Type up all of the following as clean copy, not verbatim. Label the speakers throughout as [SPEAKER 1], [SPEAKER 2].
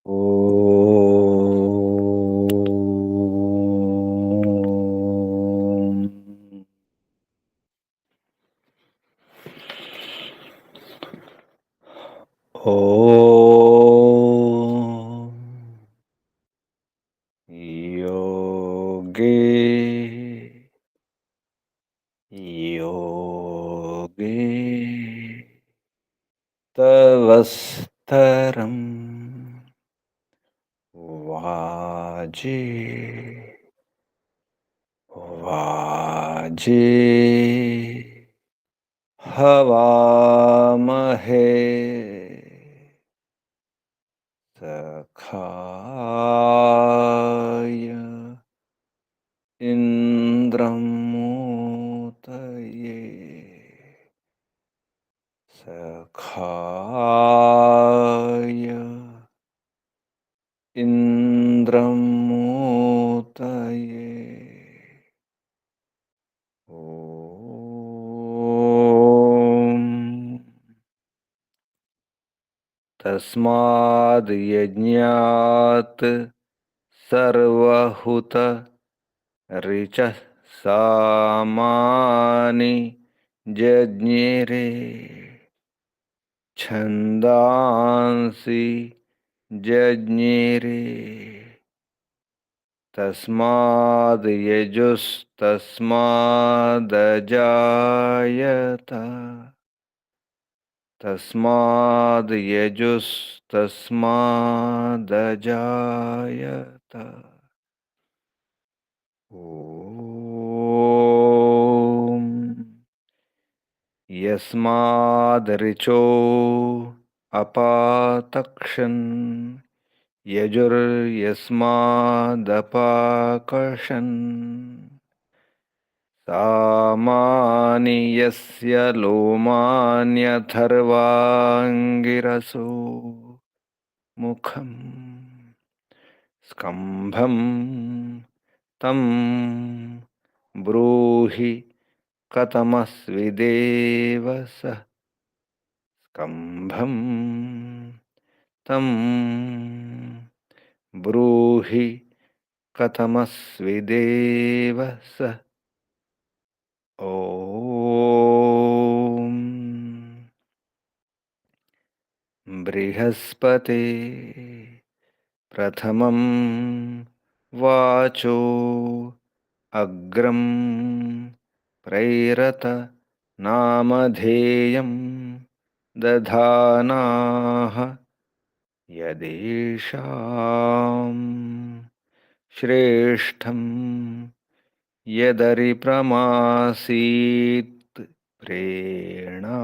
[SPEAKER 1] ఓం. ఓం. యోగే యోగే తవస్తరం వాజే వాజే హవామహే సఖాయ ఇంద్రమూతయే సఖాయ ఇంద్రమూతయే. ఓం. తస్మాద్ యజ్ఞాత్ సర్వహుత రిచః సామాని జజ్ఞిరే ఛందాంసి జజ్ఞిరే తస్మాద్ యజుస్తస్మాదజాయత తస్మాద్ యజుస్తస్మాదజాయత. ఓం. యస్మాదరిచో అపాతక్షన్ యజుర్యస్మాదపాకర్షన్ సామాని యస్య లోమాన్యథర్వాంగిరసో ముఖం స్కంభం తం బ్రూహి కథమస్విదేవ సః స్కంభం తం బ్రూహి కథమస్విదేవ సః. ఓం. బృహస్పతే ప్రథమం వాచో అగ్రం ప్రైరత నామధేయం దధానాః యదేషాం శ్రేష్టం యదరిప్రమాసీత్ ప్రేణా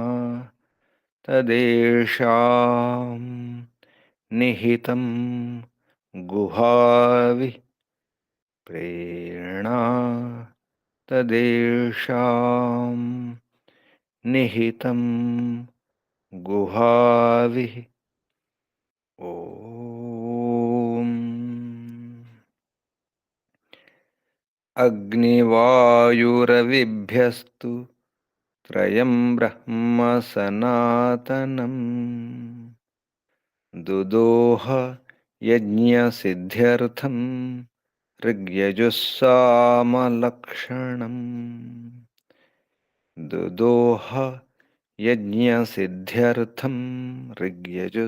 [SPEAKER 1] తదేషాం నిహితం గుహావి ప్రేణా తదేషాం నిహితం గుహావి. ఓం. అగ్నివాయురవిభ్యస్తు త్రయం బ్రహ్మ సనాతనం దుదోహ యజ్ఞసిద్ధ్యర్థం ఋగ్యజుస్సామలక్షణం దుదోహ యజ్ఞసిద్ధ్యర్థం ఋగ్యజుస్సామలక్షణం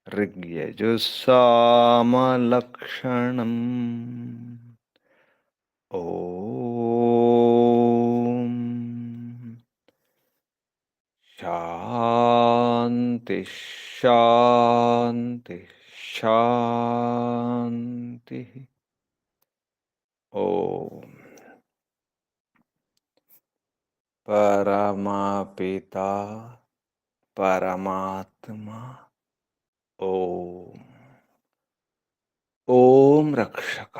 [SPEAKER 1] ఋగ్యజుస్సామలక్షణం. ఓం. శాంతి శాంతి శాంతి. ఓం. పరమపిత పరమాత్మ. ఓం. ఓం రక్షక.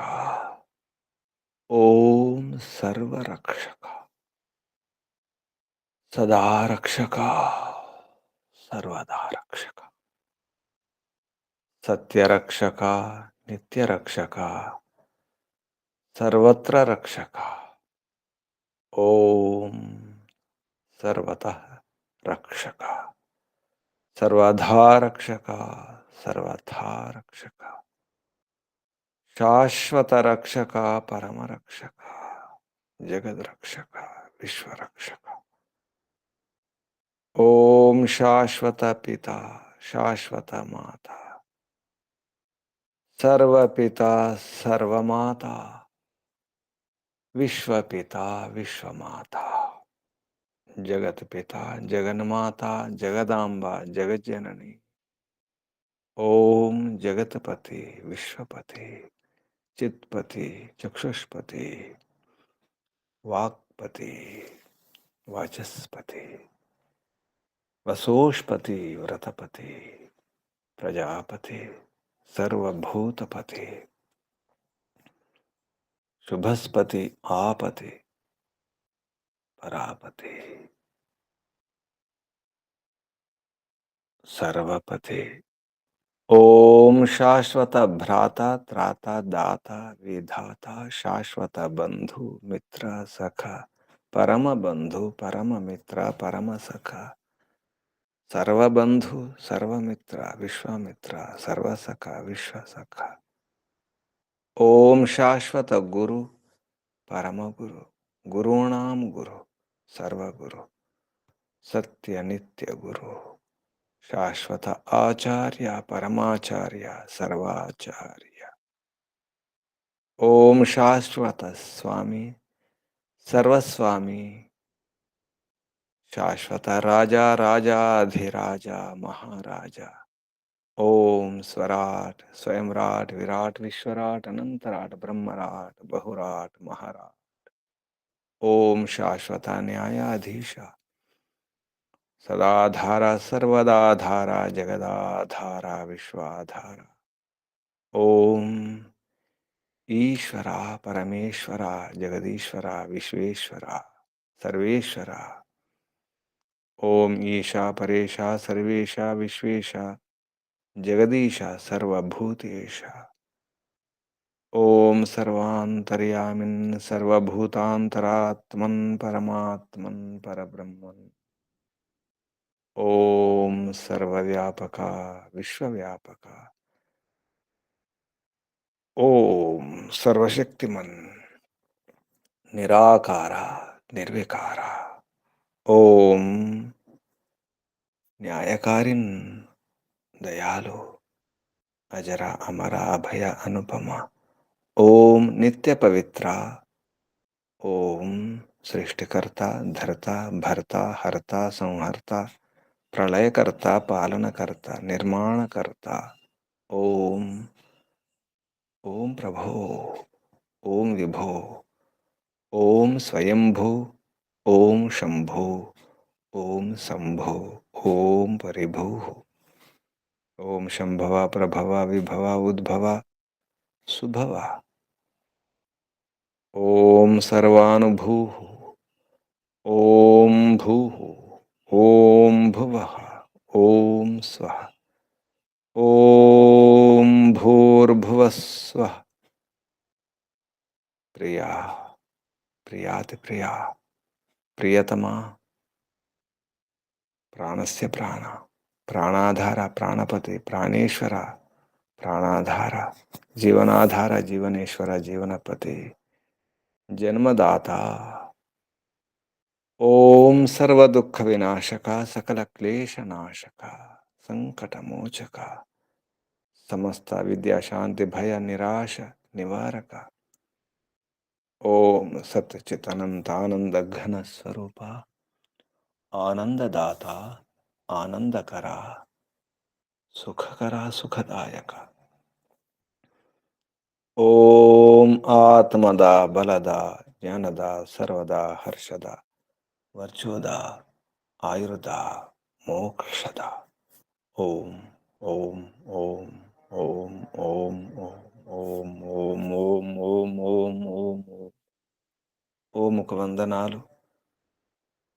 [SPEAKER 1] ఓం సర్వరక్షక. సదా రక్షక. సర్వదా రక్షక. సత్యరక్షక. నిత్యరక్షక. సర్వత్ర రక్షక. ఓం సర్వతః రక్షక. सर्वधा रक्षक, सर्वथा रक्षक, शाश्वत रक्षक, परम रक्षक, जगद रक्षक, विश्व रक्षक। ओम शाश्वत पिता, शाश्वत माता, सर्व पिता, सर्व माता, विश्व पिता, विश्व माता, जगत पिता, जगन माता, जगदांबा, जगत जननी। ओम जगतपति, विश्वपति, चित्पति, चक्षुष्पति, वाक्पति, वाचस्पति, वसोष्पति, व्रतपति, प्रजापति, सर्वभूतपति, शुभस्पति, आपति, परापति, सर्वपति। ओम शाश्वत भ्राता, त्राता, दाता, विधाता, शाश्वत बंधु, मित्र, सखा, परम बंधु, परम मित्र, परम सखा, सर्वबंधु, सर्वमित्र, विश्वामित्र, सर्वसखा, विश्वसखा। ओम शाश्वत गुरु, परम गुरु, गुरूणाम गुरु, सर्वगुरु, सत्य नित्य गुरु, शाश्वत आचार्य, परमाचार्य, सर्वाचार्य। ओम शाश्वत स्वामी, सर्वस्वामी, शाश्वत राजा, राजाधिराजा, महाराजा। ओम स्वराट, स्वयंराट, विराट, विश्वराट, अनंतराट, ब्रह्मराट, बहुराट, महाराट। ओम शाश्वत न्यायाधीश, सदाधारा, सर्वदाधारा, जगदाधारा, विश्वाधारा। ओम ईश्वरा, परमेश्वरा, जगदीश्वरा, विश्वेश्वरा, सर्वेश्वरा। ओम ईशा, परेशा, सर्वेशा, विश्वेशा, जगदीशा, सर्वभूतेशा। ओम सर्वांतर्यामिन्, सर्वभूतांतरात्मन्, परमात्मन्, परब्रह्मन्। ओम सर्वव्यापका, विश्वव्यापका। ओम सर्वशक्तिमन्, निराकारा, निर्विकारा। ओम न्यायकारिन्, दयालु, अजरा, अमरा, अभय, अनुपमा। ओम नित्य पवित्रा। ओम सृष्टिकर्ता, धर्ता, भर्ता, हर्ता, संहर्ता, प्रलयकर्ता, पालनकर्ता, निर्माणकर्ता। ओम ओम प्रभो, ओम विभो, ओम स्वयंभू, ओम शंभो, ओम शंभो, ओम परिभू। ओम शंभवा, प्रभवा, विभवा, उद्भवा, सुभवा। ओम सर्वानुभूः, ओम भूः, ओम भुवः, ओम स्वः, ओम भूर्भुवस्वः। प्रिया, प्रियाति प्रिया, प्रियतमा, प्राणस्य प्राण, प्राणाधार, प्राणपति, प्राणेश्वर, प्राणाधार, जीवनाधार, जीवनेश्वर, जीवनपति, जन्मदाता। ओम सर्व दुख विनाशका, सकल क्लेश नाशका, संकट मोचका, समस्त विद्या शांति भय निराश निवारक। ओम सत्यचित अनंत आनंद घन स्वरूपा, आनंददाता, आनंदकरा, सुखकरा, सुखदायक। ओम आत्मदा, बलदा, ज्ञानदा, सर्वदा, हर्षदा, वर्चोदा, आयुर्दा, मोक्षदा। ओम ओम ओम ओम ओम ओम ओम ओम ओम ओम ओम ओम। ఓముకు వందనాలు.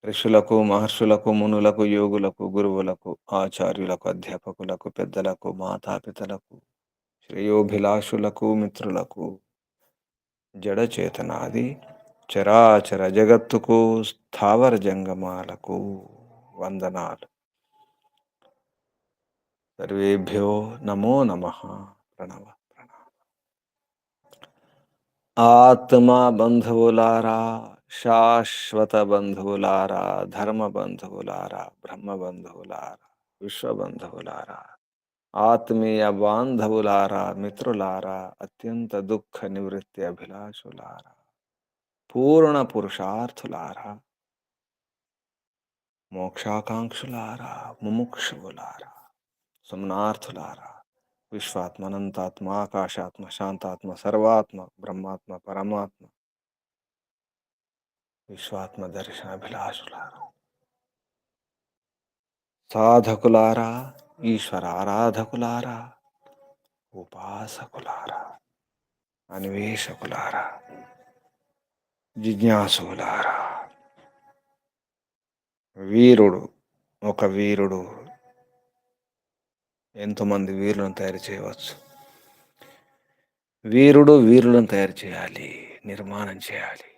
[SPEAKER 1] ఋషులకు, మహర్షులకు, మునులకు, యోగులకు, గురువులకు, ఆచార్యులకు, అధ్యాపకులకు, పెద్దలకు, మాతాపితలకు, శ్రేయోభిలాషులకు, మిత్రులకు, జడచేతనాది చరాచర జగత్తుకు, స్థావర జంగమాలకు వందనాలు. సర్వేభ్యో నమో నమః. ప్రణవ ప్రణవ. ఆత్మ బంధువులారా, శాశ్వత బంధువులారా, ధర్మ బంధువులారా, బ్రహ్మ బంధువులారా, విశ్వ బంధువులారా, ఆత్మీయ బాంధవులారా, మిత్రులారా, అత్యంత దుఃఖ నివృత్తి అభిలాషులారా, పూర్ణ పురుషార్థులారా, మోక్షాకాంక్షులారా, ముముక్షువులారా, సుమనార్థులారా, విశ్వాత్మ, అనంతాత్మ, ఆకాశాత్మ, శాంతాత్మ, సర్వాత్మ, బ్రహ్మాత్మ, పరమాత్మ, విశ్వాత్మ దర్శనాభిలాషులారా, సాధకులారా, ఈశ్వరారాధకులారా, ఉపాసకులారా, అన్వేషకులారా, జిజ్ఞాసులారా, వీరుడు, ఒక వీరుడు ఎంతోమంది వీరులను తయారు చేయవచ్చు. వీరుడు వీరులను తయారు చేయాలి, నిర్మాణం చేయాలి.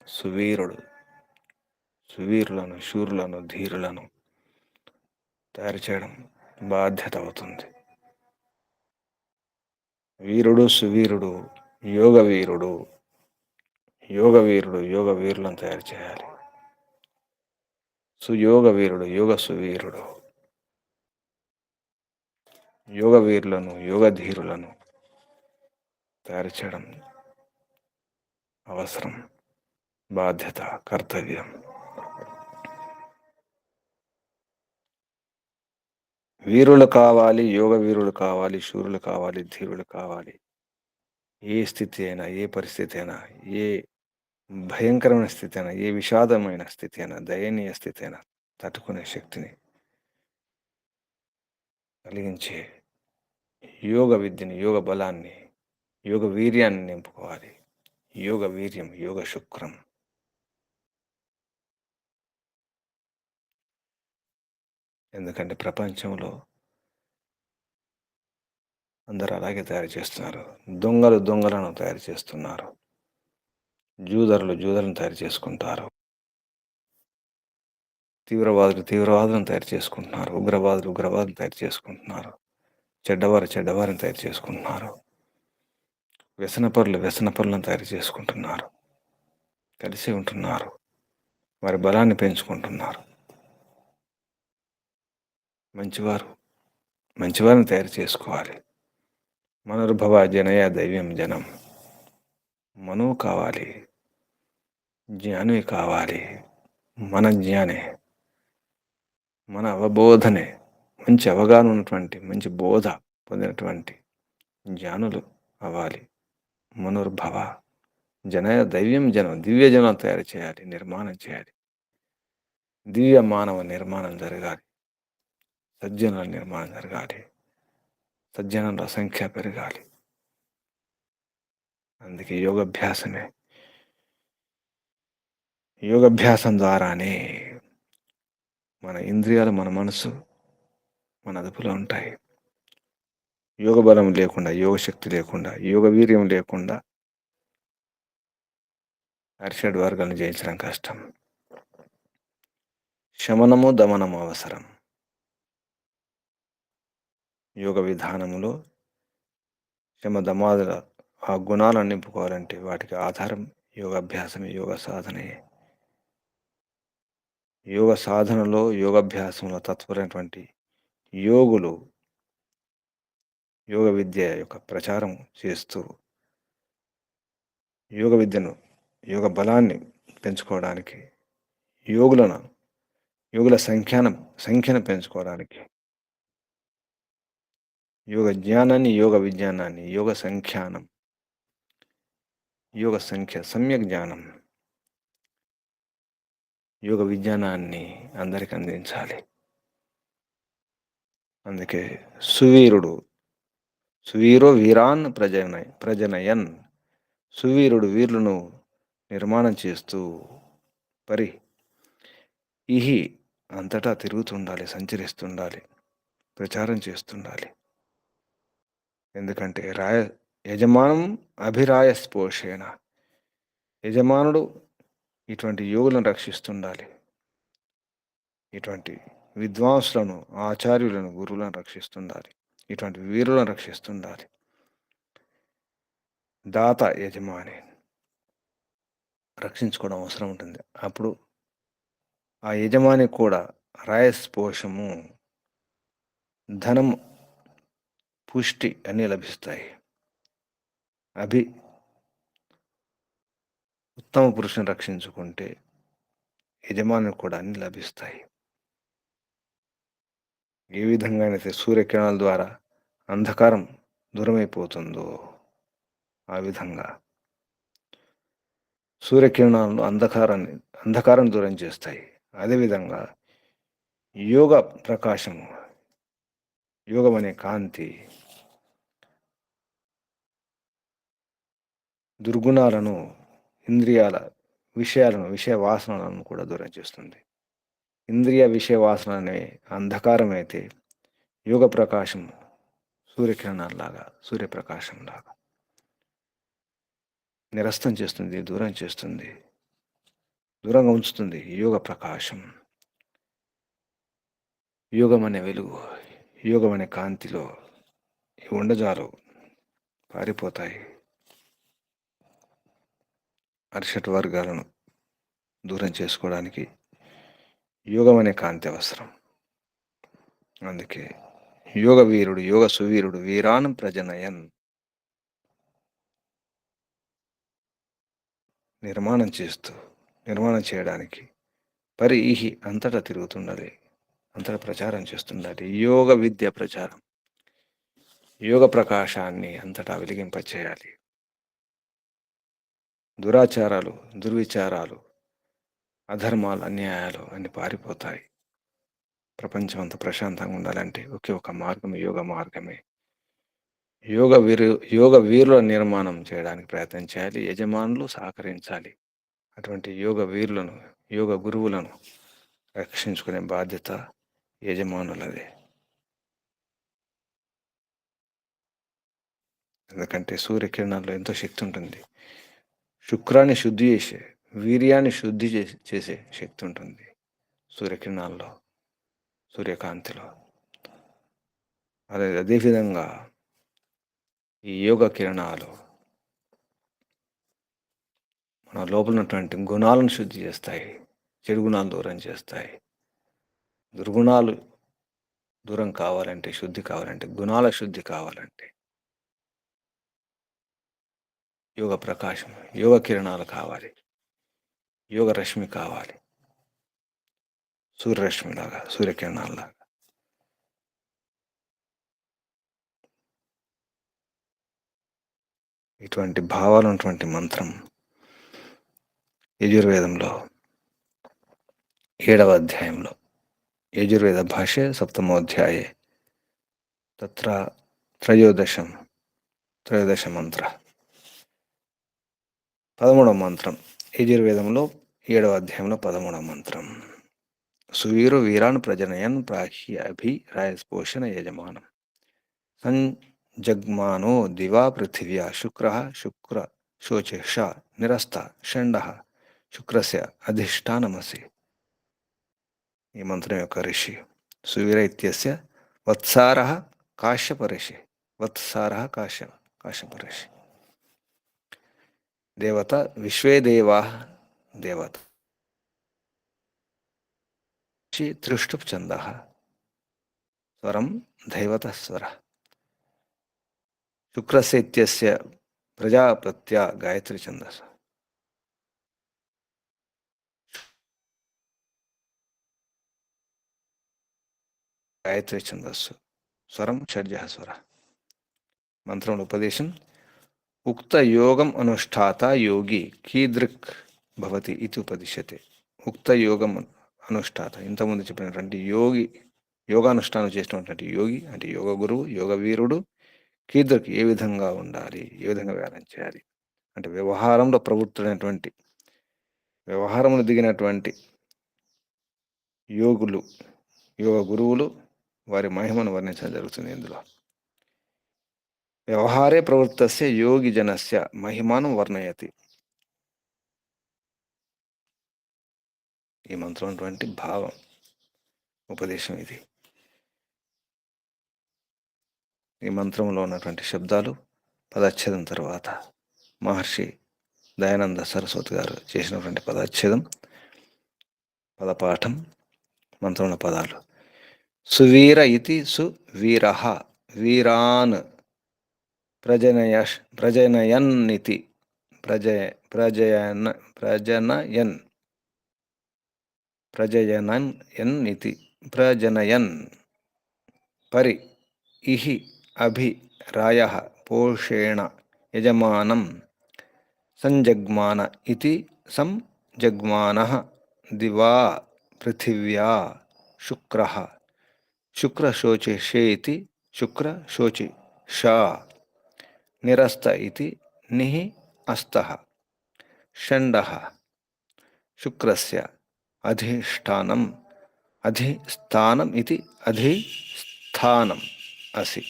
[SPEAKER 1] సువీరుడు సువీరులను, శూరులను, ధీరులను తయారు చేయడం బాధ్యత అవుతుంది. వీరుడు, సువీరుడు, యోగ వీరుడు, యోగ వీరుడు యోగ వీరులను తయారు చేయాలి. సుయోగ వీరుడు, యోగ సువీరుడు, యోగ వీరులను, యోగ ధీరులను తయారు చేయడం అవసరం, బాధ్యత, కర్తవ్యం. వీరులు కావాలి, యోగ వీరులు కావాలి, శూరులు కావాలి, ధీరులు కావాలి. ఏ స్థితి అయినా, ఏ పరిస్థితి అయినా, ఏ భయంకరమైన స్థితి అయినా, ఏ విషాదమైన స్థితి అయినా, దయనీయ స్థితి అయినా తట్టుకునే శక్తిని కలిగించే యోగ విద్యని, యోగ బలాన్ని, యోగ వీర్యాన్ని నింపుకోవాలి. యోగ వీర్యం, యోగ శుక్రం. ఎందుకంటే ప్రపంచంలో అందరూ అలాగే తయారు చేస్తున్నారు. దొంగలు దొంగలను తయారు చేస్తున్నారు. జూదరులు జూదరులను తయారు చేసుకుంటారు. తీవ్రవాదులు తీవ్రవాదులను తయారు చేసుకుంటున్నారు. ఉగ్రవాదులు ఉగ్రవాదులను తయారు చేసుకుంటున్నారు. చెడ్డవారు చెడ్డవారిని తయారు చేసుకుంటున్నారు. వ్యసనపరులు వ్యసనపరులను తయారు చేసుకుంటున్నారు. కలిసి ఉంటున్నారు. వారి బలాన్ని పెంచుకుంటున్నారు. మంచివారు మంచివారిని తయారు చేసుకోవాలి. మనుర్భవ జనయ దైవ్యం జనం. మనువు కావాలి, జ్ఞాని కావాలి. మన జ్ఞానే, మన అవబోధనే, మంచి అవగాహన ఉన్నటువంటి, మంచి బోధ పొందినటువంటి జ్ఞానులు అవ్వాలి. మనుర్భవ జనయ దైవ్యం జనం. దివ్య జనం తయారు చేయాలి, నిర్మాణం చేయాలి. దివ్య మానవ నిర్మాణం జరగాలి. సజ్జనుల నిర్మాణం జరగాలి. సజ్జనుల సంఖ్య పెరగాలి. అందుకే యోగాభ్యాసమే. యోగాభ్యాసం ద్వారానే మన ఇంద్రియాలు, మన మనసు మన అదుపులో ఉంటాయి. యోగ బలం లేకుండా, యోగ శక్తి లేకుండా, యోగ వీర్యం లేకుండా అరిషడ్ వర్గాలను జయించడం కష్టం. శమనము దమనము అవసరం. యోగ విధానములో శమ దమాదుల ఆ గుణాలను నింపుకోవాలంటే వాటికి ఆధారం యోగాభ్యాసమే, యోగ సాధనే. యోగ సాధనలో, యోగాభ్యాసంలో తత్పరైనటువంటి యోగులు యోగ విద్య యొక్క ప్రచారం చేస్తూ యోగ విద్యను, యోగ బలాన్ని పెంచుకోవడానికి, యోగుల సంఖ్యను పెంచుకోవడానికి, యోగ జ్ఞానాన్ని, యోగ విజ్ఞానాన్ని, యోగ సంఖ్యానం, యోగ సంఖ్య, సమ్యక్ జ్ఞానం, యోగ విజ్ఞానాన్ని అందరికి అందించాలి. అందుకే సువీరుడు, సువీరో వీరాన్ ప్రజనయన్. సువీరుడు వీరులను నిర్మాణం చేస్తూ ఇహి అంతటా తిరుగుతుండాలి, సంచరిస్తుండాలి, ప్రచారం చేస్తుండాలి. ఎందుకంటే యజమానం అభిరాయ స్పోషేణ. యజమానుడు ఇటువంటి యోగులను రక్షిస్తుండాలి. ఇటువంటి విద్వాంసులను, ఆచార్యులను, గురువులను రక్షిస్తుండాలి. ఇటువంటి వీరులను రక్షిస్తుండాలి. దాత యజమాని రక్షించుకోవడం అవసరం ఉంటుంది. అప్పుడు ఆ యజమాని కూడా రాయస్పోషము, ధనం, పుష్టి అన్నీ లభిస్తాయి. ఉత్తమ పురుషుని రక్షించుకుంటే యజమానికి కూడా అన్నీ లభిస్తాయి. ఏ విధంగా అయితే సూర్యకిరణాల ద్వారా అంధకారం దూరమైపోతుందో ఆ విధంగా సూర్యకిరణాలను అంధకారం దూరం చేస్తాయి. అదేవిధంగా యోగ ప్రకాశము, యోగం అనే కాంతి దుర్గుణాలను, ఇంద్రియాల విషయ వాసనలను కూడా దూరం చేస్తుంది. ఇంద్రియ విషయ వాసన అనే అంధకారం అయితే యోగ ప్రకాశం సూర్యకిరణాల్లాగా, సూర్యప్రకాశంలాగా నిరస్తం చేస్తుంది, దూరం చేస్తుంది, దూరంగా ఉంచుతుంది. యోగ ప్రకాశం, యోగం అనే వెలుగు, యోగం అనే కాంతిలో ఈ ఉండజాలు పారిపోతాయి. అరిషట్ వర్గాలను దూరం చేసుకోవడానికి యోగం అనే కాంతి అవసరం. అందుకే యోగ వీరుడు, యోగ సువీరుడు వీరాన్ ప్రజనయన్ నిర్మాణం చేయడానికి ఈహి అంతటా తిరుగుతుండాలి, అంతటా ప్రచారం చేస్తుండాలి. యోగ విద్య ప్రచారం, యోగ ప్రకాశాన్ని అంతటా వెలిగింపచేయాలి. దురాచారాలు, దుర్విచారాలు, అధర్మాలు, అన్యాయాలు అన్ని పారిపోతాయి. ప్రపంచం అంతా ప్రశాంతంగా ఉండాలంటే ఒకే ఒక మార్గం యోగ మార్గమే. యోగ వీరుల నిర్మాణం చేయడానికి ప్రయత్నం చేయాలి. యజమానులు సహకరించాలి. అటువంటి యోగ వీరులను, యోగ గురువులను రక్షించుకునే బాధ్యత యజమానులదే. ఎందుకంటే సూర్యకిరణాల్లో ఎంతో శక్తి ఉంటుంది. శుక్రాన్ని శుద్ధి చేసే, వీర్యాన్ని శుద్ధి చేసే శక్తి ఉంటుంది సూర్యకిరణాల్లో, సూర్యకాంతిలో. అదేవిధంగా ఈ యోగ కిరణాలు మన లోపల ఉన్నటువంటి గుణాలను శుద్ధి చేస్తాయి, చెడు గుణాలు దూరం చేస్తాయి. దుర్గుణాలు దూరం కావాలంటే, శుద్ధి కావాలంటే, గుణాల శుద్ధి కావాలంటే యోగ ప్రకాశం, యోగ కిరణాలు కావాలి, యోగ రశ్మి కావాలి, సూర్యరశ్మిలాగా, సూర్యకిరణాలలాగా. ఇటువంటి భావాలు ఉన్నటువంటి మంత్రం యజుర్వేదంలో 7వ అధ్యాయంలో, యజుర్వేద భాష్య 7మోऽధ్యాయే తత్ర త్రయోదశ మంత్ర, 13వ మంత్రం. యజుర్వేదంలో 7వ అధ్యాయంలో 13వ మంత్రం. సువీరు వీరాన్ ప్రజనయన్ ప్రాహ్య అభి రాయస్పోషణ యజమానం సంజగ్మానో దివా పృథివ్యా శుక్ర శోచిష నిరస్త షండ శుక్రస్య అధిష్టానమసి. ఈ మంత్రం యొక్క ఋషి సువీర ఇత్యస్య వత్సార కాశ్యప ఋషి. కాశ్యప ఋషి. దేవత విశ్వే దేవా దేవత త్రిష్టుప్ ఛంద స్వరం దైవత స్వర. శుక్రస్య ఇత్యస్య ప్రజాపత్య గాయత్రి ఛందస్. గాయత్రి ఛందస్సు, స్వరం షడ్జ స్వర. మంత్రంలో ఉపదేశం. ఉక్త యోగం అనుష్ఠాత యోగి కీదృక్ భవతి ఇది ఉపదిశ్యతే. ఉక్త యోగం అనుష్ఠాత, ఇంతకుముందు చెప్పినటువంటి యోగానుష్ఠానం చేసినటువంటి యోగి అంటే యోగ గురువు, యోగ వీరుడు కీదృక్ ఏ విధంగా ఉండాలి, ఏ విధంగా వ్యాయామం చేయాలి అంటే వ్యవహారంలో ప్రవృత్తులైనటువంటి, వ్యవహారమును దిగినటువంటి యోగులు, యోగ గురువులు వారి మహిమను వర్ణించడం జరుగుతుంది ఇందులో. వ్యవహారే ప్రవృత్తస్య యోగి జనస్య మహిమానం వర్ణయతి. ఈ మంత్రం భావం ఉపదేశం ఇది. ఈ మంత్రంలో ఉన్నటువంటి శబ్దాలు పదచ్ఛేదం తర్వాత మహర్షి దయానంద సరస్వతి గారు చేసినటువంటి పదచ్ఛేదం, పదపాఠం, మంత్రంలో పదాలు. సువీర ఇతి సువీర, వీరాన్ ప్రజనయన్నితి, ప్రజనయన్ ప్రజయనయన్నితి, ప్రజనయన్. పరి ఇహి అభి రాయః పోషేణ యజమానం సంజగ్మాన ఇతి సంజగ్మానః దివా పృథివ్యా శుక్రః శుక్రశోచిషేతి శుక్రశోచి షా నిరస్త ఇతి నిః అస్తః షండః శుక్రస్య అధిష్టానం అధిస్థానం ఇతి అధిస్థానం అసి.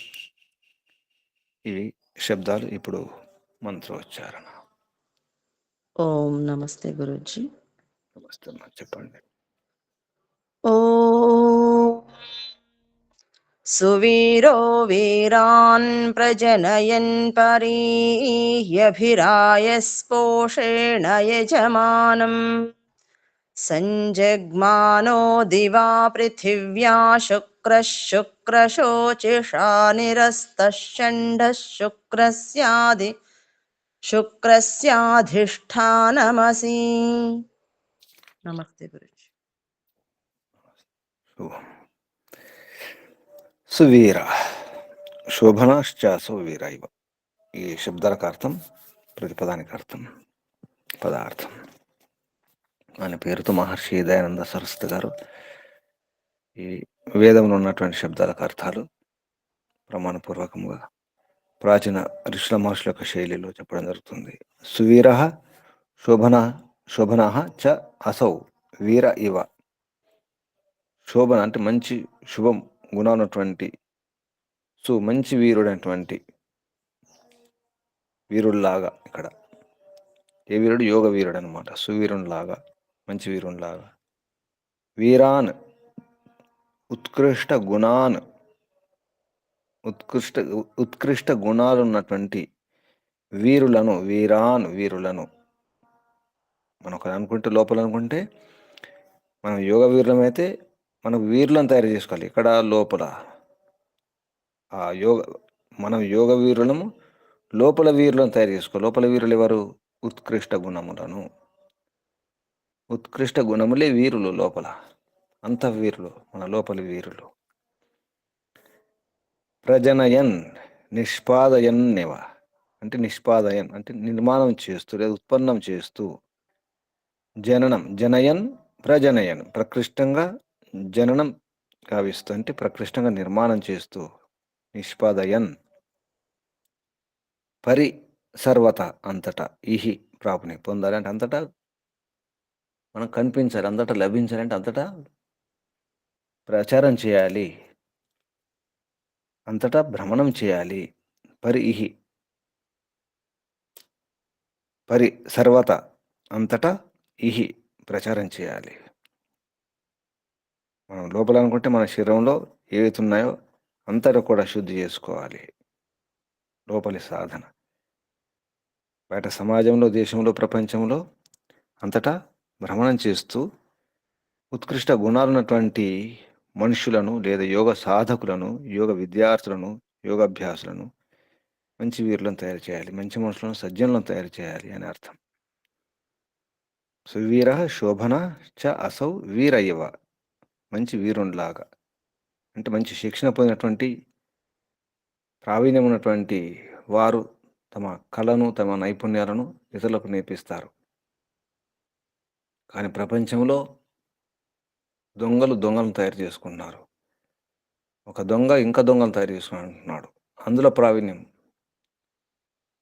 [SPEAKER 1] ఇవి శబ్దాలు. ఇప్పుడు మంత్రోచ్చారణ.
[SPEAKER 2] ఓం నమస్తే గురూజీ.
[SPEAKER 1] నమస్తే అమ్మా, చెప్పండి.
[SPEAKER 2] ఓం సువీరో వీరాన్ ప్రజనయన్ పరీయభిరాయస్పోషేణ యజమానం సంజగ్మానో దివా పృథివ్యా శుక్రః శుక్రశోచిషా నిరస్తః షండః శుక్రస్యాధిష్టానమసి. నమస్తే గురుజీ.
[SPEAKER 1] సువీర శోభనాశ్చాసో వీర ఇవ. ఈ శబ్దాలకు అర్థం, ప్రతిపదానికి అర్థం, పదార్థం అనే పేరుతో మహర్షి దయానంద సరస్వతి గారు ఈ వేదంలో ఉన్నటువంటి శబ్దాలకు అర్థాలు ప్రమాణపూర్వకంగా ప్రాచీన ఋషుల మహర్షుల యొక్క శైలిలో చెప్పడం జరుగుతుంది. సువీర శోభన చ అసౌ వీర ఇవ. శోభన అంటే మంచి శుభం గుణం ఉన్నటువంటి, మంచి వీరుడైనటువంటి, వీరుల్లాగా. ఇక్కడ ఏ వీరుడు? యోగ వీరుడు అనమాట. సువీరునిలాగా, మంచి వీరునిలాగా. వీరాన్ ఉత్కృష్ట గుణాన్, ఉత్కృష్ట గుణాలు ఉన్నటువంటి వీరులను, వీరాన్ వీరులను. మనం ఒక అనుకుంటే, లోపల అనుకుంటే మనం యోగ వీరులమైతే మనకు వీరులను తయారు చేసుకోవాలి. ఇక్కడ లోపల మనం యోగ వీరులము, లోపల వీరులను తయారు చేసుకోవాలి. లోపల వీరులు ఎవరు? ఉత్కృష్ట గుణములను. ఉత్కృష్ట గుణములే వీరులు లోపల. అంతఃవీరులు మన లోపలి వీరులు. ప్రజనయన్ నిష్పాదయన్నేవ అంటే నిష్పాదయన్ అంటే నిర్మాణం చేస్తూ లేదా ఉత్పన్నం చేస్తూ. జననం జనయన్ ప్రజనయన్ ప్రకృష్టంగా జననం కావిస్తూ అంటే ప్రకృష్టంగా నిర్మాణం చేస్తూ. నిష్పాదయన్. పరి సర్వత అంతటా. ఇహి ప్రాపుని పొందాలి అంటే అంతటా మనం కనిపించాలి, అంతటా లభించాలి అంటే అంతటా ప్రచారం చేయాలి, అంతటా భ్రమణం చేయాలి. పరి ఇహి పరి సర్వత అంతటా ఇహి ప్రచారం చేయాలి. మనం లోపల అనుకుంటే మన శరీరంలో ఏవైతే ఉన్నాయో అంతటా కూడా శుద్ధి చేసుకోవాలి. లోపలి సాధన. బయట సమాజంలో, దేశంలో, ప్రపంచంలో అంతటా భ్రమణం చేస్తూ ఉత్కృష్ట గుణాలున్నటువంటి మనుషులను లేదా యోగ సాధకులను, యోగ విద్యార్థులను, యోగాభ్యాసులను, మంచి వీరులను తయారు చేయాలి, మంచి మనుషులను, సజ్జనులను తయారు చేయాలి అని అర్థం. సువీర శోభన చ అసౌ వీర ఇవ. మంచి వీరునిలాగా అంటే మంచి శిక్షణ పొందినటువంటి, ప్రావీణ్యం ఉన్నటువంటి వారు తమ కళను, తమ నైపుణ్యాలను ఇతరులకు నేర్పిస్తారు. కానీ ప్రపంచంలో దొంగలను తయారు చేసుకుంటున్నారు. ఒక దొంగ ఇంకా దొంగలు తయారు చేసుకుంటున్నాడు. అందులో ప్రావీణ్యం,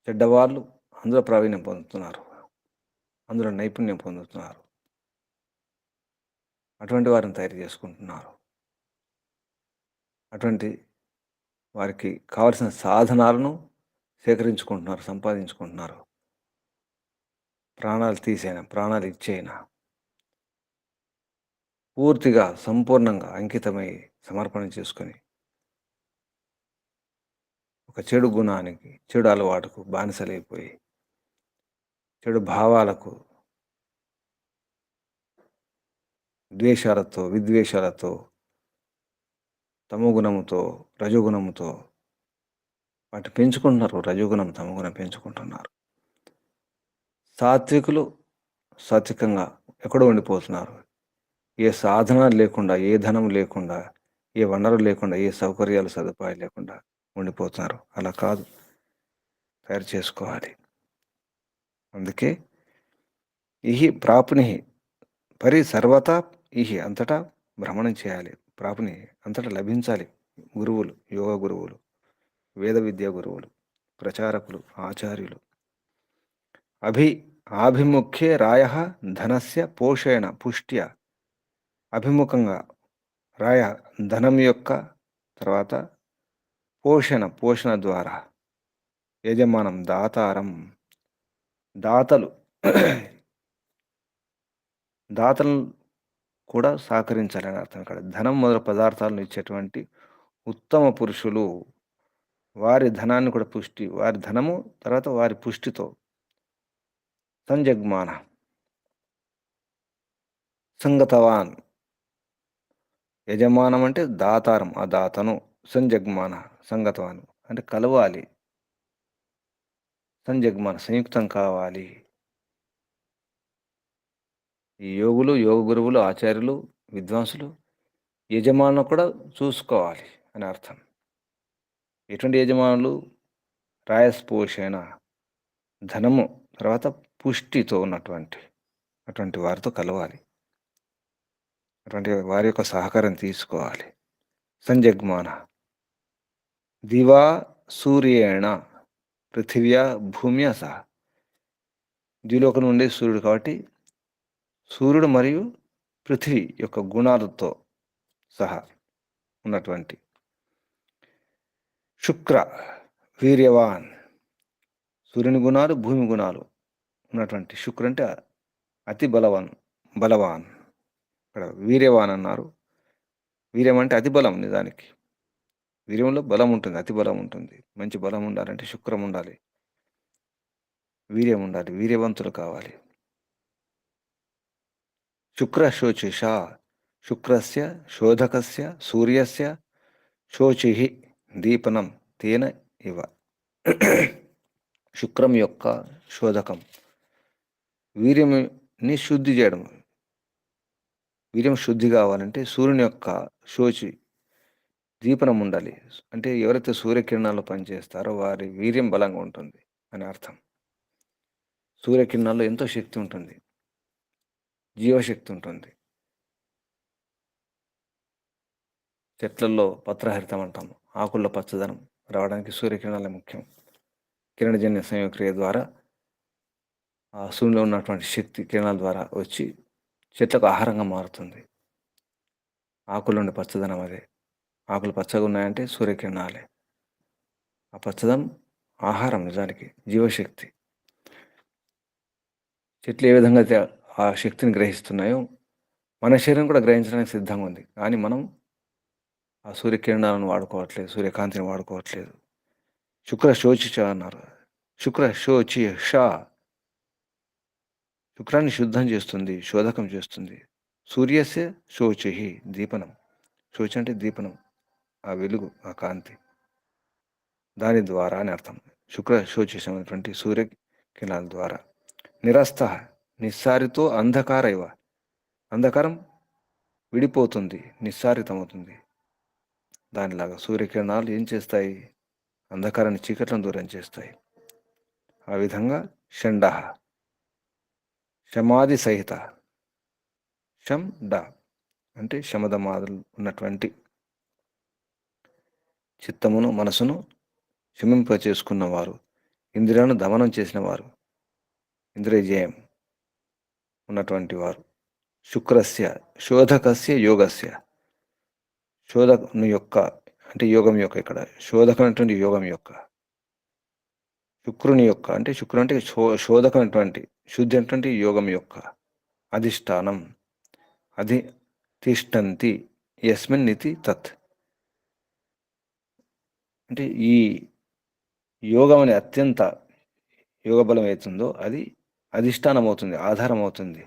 [SPEAKER 1] చెడ్డవాళ్ళు అందులో ప్రావీణ్యం పొందుతున్నారు, అందులో నైపుణ్యం పొందుతున్నారు. అటువంటి వారిని తయారు చేసుకుంటున్నారు. అటువంటి వారికి కావలసిన సాధనాలను సేకరించుకుంటున్నారు, సంపాదించుకుంటున్నారు. ప్రాణాలు తీసైనా, ప్రాణాలు ఇచ్చైనా. పూర్తిగా సంపూర్ణంగా అంకితమై సమర్పణ చేసుకొని ఒక చెడు గుణానికి, చెడు అలవాటుకు బానిసలైపోయి, చెడు భావాలకు, ద్వేషాలతో, విద్వేషాలతో, తమోగుణముతో, రజోగుణముతో వాటి పెంచుకుంటున్నారు. రజోగుణం, తమోగుణం పెంచుకుంటున్నారు. సాత్వికులు సాత్వికంగా ఎక్కడో ఉండిపోతున్నారు. ఏ సాధన లేకుండా, ఏ ధనం లేకుండా, ఏ వనరు లేకుండా, ఏ సౌకర్యాలు సదుపాయాలు లేకుండా ఉండిపోతున్నారు. అలా కాదు, తయారు చేసుకోవాలి. అందుకే ఇహి ప్రాప్ని సర్వతా ఇహి అంతటా భ్రమణం చేయాలి. ప్రాప్ని అంతటా లభించాలి. గురువులు, యోగ గురువులు, వేద విద్యా గురువులు, ప్రచారకులు, ఆచార్యులు. ఆభిముఖ్యే రాయ ధనస్య పోషేణ పుష్ట్య. అభిముఖంగా రాయ ధనం యొక్క, తర్వాత పోషణ ద్వారా యజమానం దాతారం, దాతలు దాతలు కూడా సహకరించాలని అర్థం. ఇక్కడ ధనం మొదలు పదార్థాలను ఇచ్చేటువంటి ఉత్తమ పురుషులు వారి ధనాన్ని కూడా వారి ధనము తర్వాత వారి పుష్టితో సంజగ్మాన సంగతవాన్. యజమానం అంటే దాతారం, ఆ దాతను. సంజగ్మాన సంగతవాన్ అంటే కలవాలి. సంజగ్మాన సంయుక్తం కావాలి. ఈ యోగులు, యోగ గురువులు, ఆచార్యులు, విద్వాంసులు యజమానులు కూడా చూసుకోవాలి అని అర్థం. ఎటువంటి యజమానులు? రాయస్పోషణ, ధనము తర్వాత పుష్టితో అటువంటి వారితో కలవాలి. అటువంటి వారి యొక్క సహకారం తీసుకోవాలి. సంజగ్మాన దివా సూర్యేణ పృథివ్యా భూమ్య సహ. ద్విలోకం నుండి సూర్యుడు కాబట్టి సూర్యుడు మరియు పృథివీ యొక్క గుణాలతో సహా ఉన్నటువంటి శుక్ర వీర్యవాన్. సూర్యుని గుణాలు, భూమి గుణాలు ఉన్నటువంటి శుక్ర అంటే అతి బలవాన్. ఇక్కడ వీర్యవాన్ అన్నారు. వీర్యం అంటే అతి బలం. నిజానికి వీర్యంలో బలం ఉంటుంది, అతి బలం ఉంటుంది. మంచి బలం ఉండాలంటే శుక్రం ఉండాలి, వీర్యం ఉండాలి, వీర్యవంతులు కావాలి. శుక్ర శోచిష, శుక్రస్య శోధకస్య సూర్యస్య శోచి దీపనం తేన ఇవ. శుక్రం యొక్క శోధకం వీర్యంని శుద్ధి చేయడం. వీర్యం శుద్ధి కావాలంటే సూర్యుని యొక్క శోచి దీపనం ఉండాలి. అంటే ఎవరైతే సూర్యకిరణాల్లో పనిచేస్తారో వారి వీర్యం బలంగా ఉంటుంది అని అర్థం. సూర్యకిరణాల్లో ఎంతో శక్తి ఉంటుంది, జీవశక్తి ఉంటుంది. చెట్లలో పత్రహరితం అంటాము. ఆకుల్లో పచ్చదనం రావడానికి సూర్యకిరణాలే ముఖ్యం. కిరణజన్య సంయోగక్రియ ద్వారా ఆ సూర్యులో ఉన్నటువంటి శక్తి కిరణాల ద్వారా వచ్చి చెట్లకు ఆహారంగా మారుతుంది. ఆకుల నుండి పచ్చదనం అదే. ఆకులు పచ్చగా ఉన్నాయంటే సూర్యకిరణాలే. ఆ పచ్చదనం ఆహారం, నిజానికి జీవశక్తి. చెట్లు ఏ విధంగా అయితే ఆ శక్తిని గ్రహిస్తున్నాయో మన శరీరం కూడా గ్రహించడానికి సిద్ధంగా ఉంది. కానీ మనం ఆ సూర్యకిరణాలను వాడుకోవట్లేదు, సూర్యకాంతిని వాడుకోవట్లేదు. శుక్ర శోచిష అన్నారు. శుక్ర శోచిష శుక్రాన్ని శుద్ధం చేస్తుంది, శోధకం చేస్తుంది. సూర్యస్య శోచి దీపనం. శోచి అంటే దీపనం, ఆ వెలుగు, ఆ కాంతి. దాని ద్వారా అని అర్థం. శుక్ర శోచిషమైనటువంటి సూర్యకిరణాల ద్వారా నిరస్త నిస్సారితో అంధకార ఇవ. అంధకారం విడిపోతుంది, నిస్సారితమవుతుంది. దానిలాగా సూర్యకిరణాలు ఏం చేస్తాయి? అంధకారాన్ని, చీకట్లను దూరం చేస్తాయి. ఆ విధంగా షండ శమాది సహిత. శం డ అంటే శమదమాదులు ఉన్నటువంటి చిత్తమును, మనసును శమింప చేసుకున్నవారు, ఇంద్రియాలను దమనం చేసిన వారు, ఇంద్రియ జయం ఉన్నటువంటి వారు. శుక్రస్య శోధకస్య యోగస్య. శోధకుని యొక్క అంటే యోగం యొక్క, ఇక్కడ శోధకమైనటువంటి యోగం యొక్క, శుక్రుని యొక్క అంటే శుక్రుడు అంటే శోధకమైనటువంటి శుద్ధి అయినటువంటి యోగం యొక్క అధిష్టానం. తిష్టంతి యస్మిన్ ఇతి తత్. అంటే ఈ యోగం అనే అత్యంత యోగ బలం అవుతుందో అది అధిష్టానం అవుతుంది, ఆధారం అవుతుంది.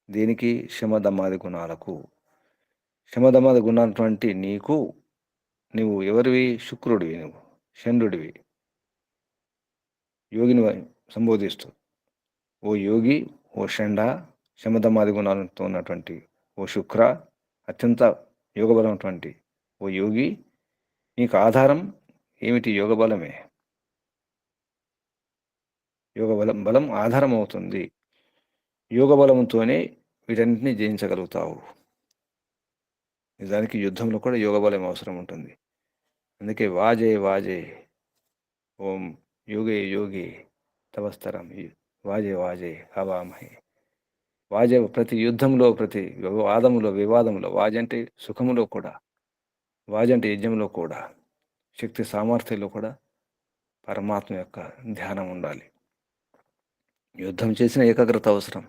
[SPEAKER 1] దీనికి శమదమాది గుణాలకు. శమదమాది గుణాలటువంటి నీకు, నువ్వు ఎవరివి? శుక్రుడివి, నువ్వు చంద్రుడివి. యోగిని సంబోధిస్తూ, ఓ యోగి, ఓ షండ, శమదమాది గుణాలతో ఉన్నటువంటి ఓ శుక్ర, అత్యంత యోగబలమైనటువంటి ఓ యోగి, నీకు ఆధారం ఏమిటి? యోగబలమే. యోగబలం ఆధారం అవుతుంది. యోగబలంతోనే వీటన్నింటినీ జయించగలుగుతావు. నిజానికి యుద్ధంలో కూడా యోగబలం అవసరం ఉంటుంది. అందుకే వాజే వాజే ఓం యోగే యోగే తపస్తరం వాజే వాజే హవామహే. వాజే ప్రతి యుద్ధంలో, ప్రతి వివాదంలో వాజ అంటే సుఖములో కూడా, వాజ అంటే యజ్ఞంలో కూడా, శక్తి సామర్థ్యంలో కూడా పరమాత్మ యొక్క ధ్యానం ఉండాలి. యుద్ధం చేసిన ఏకాగ్రత అవసరం.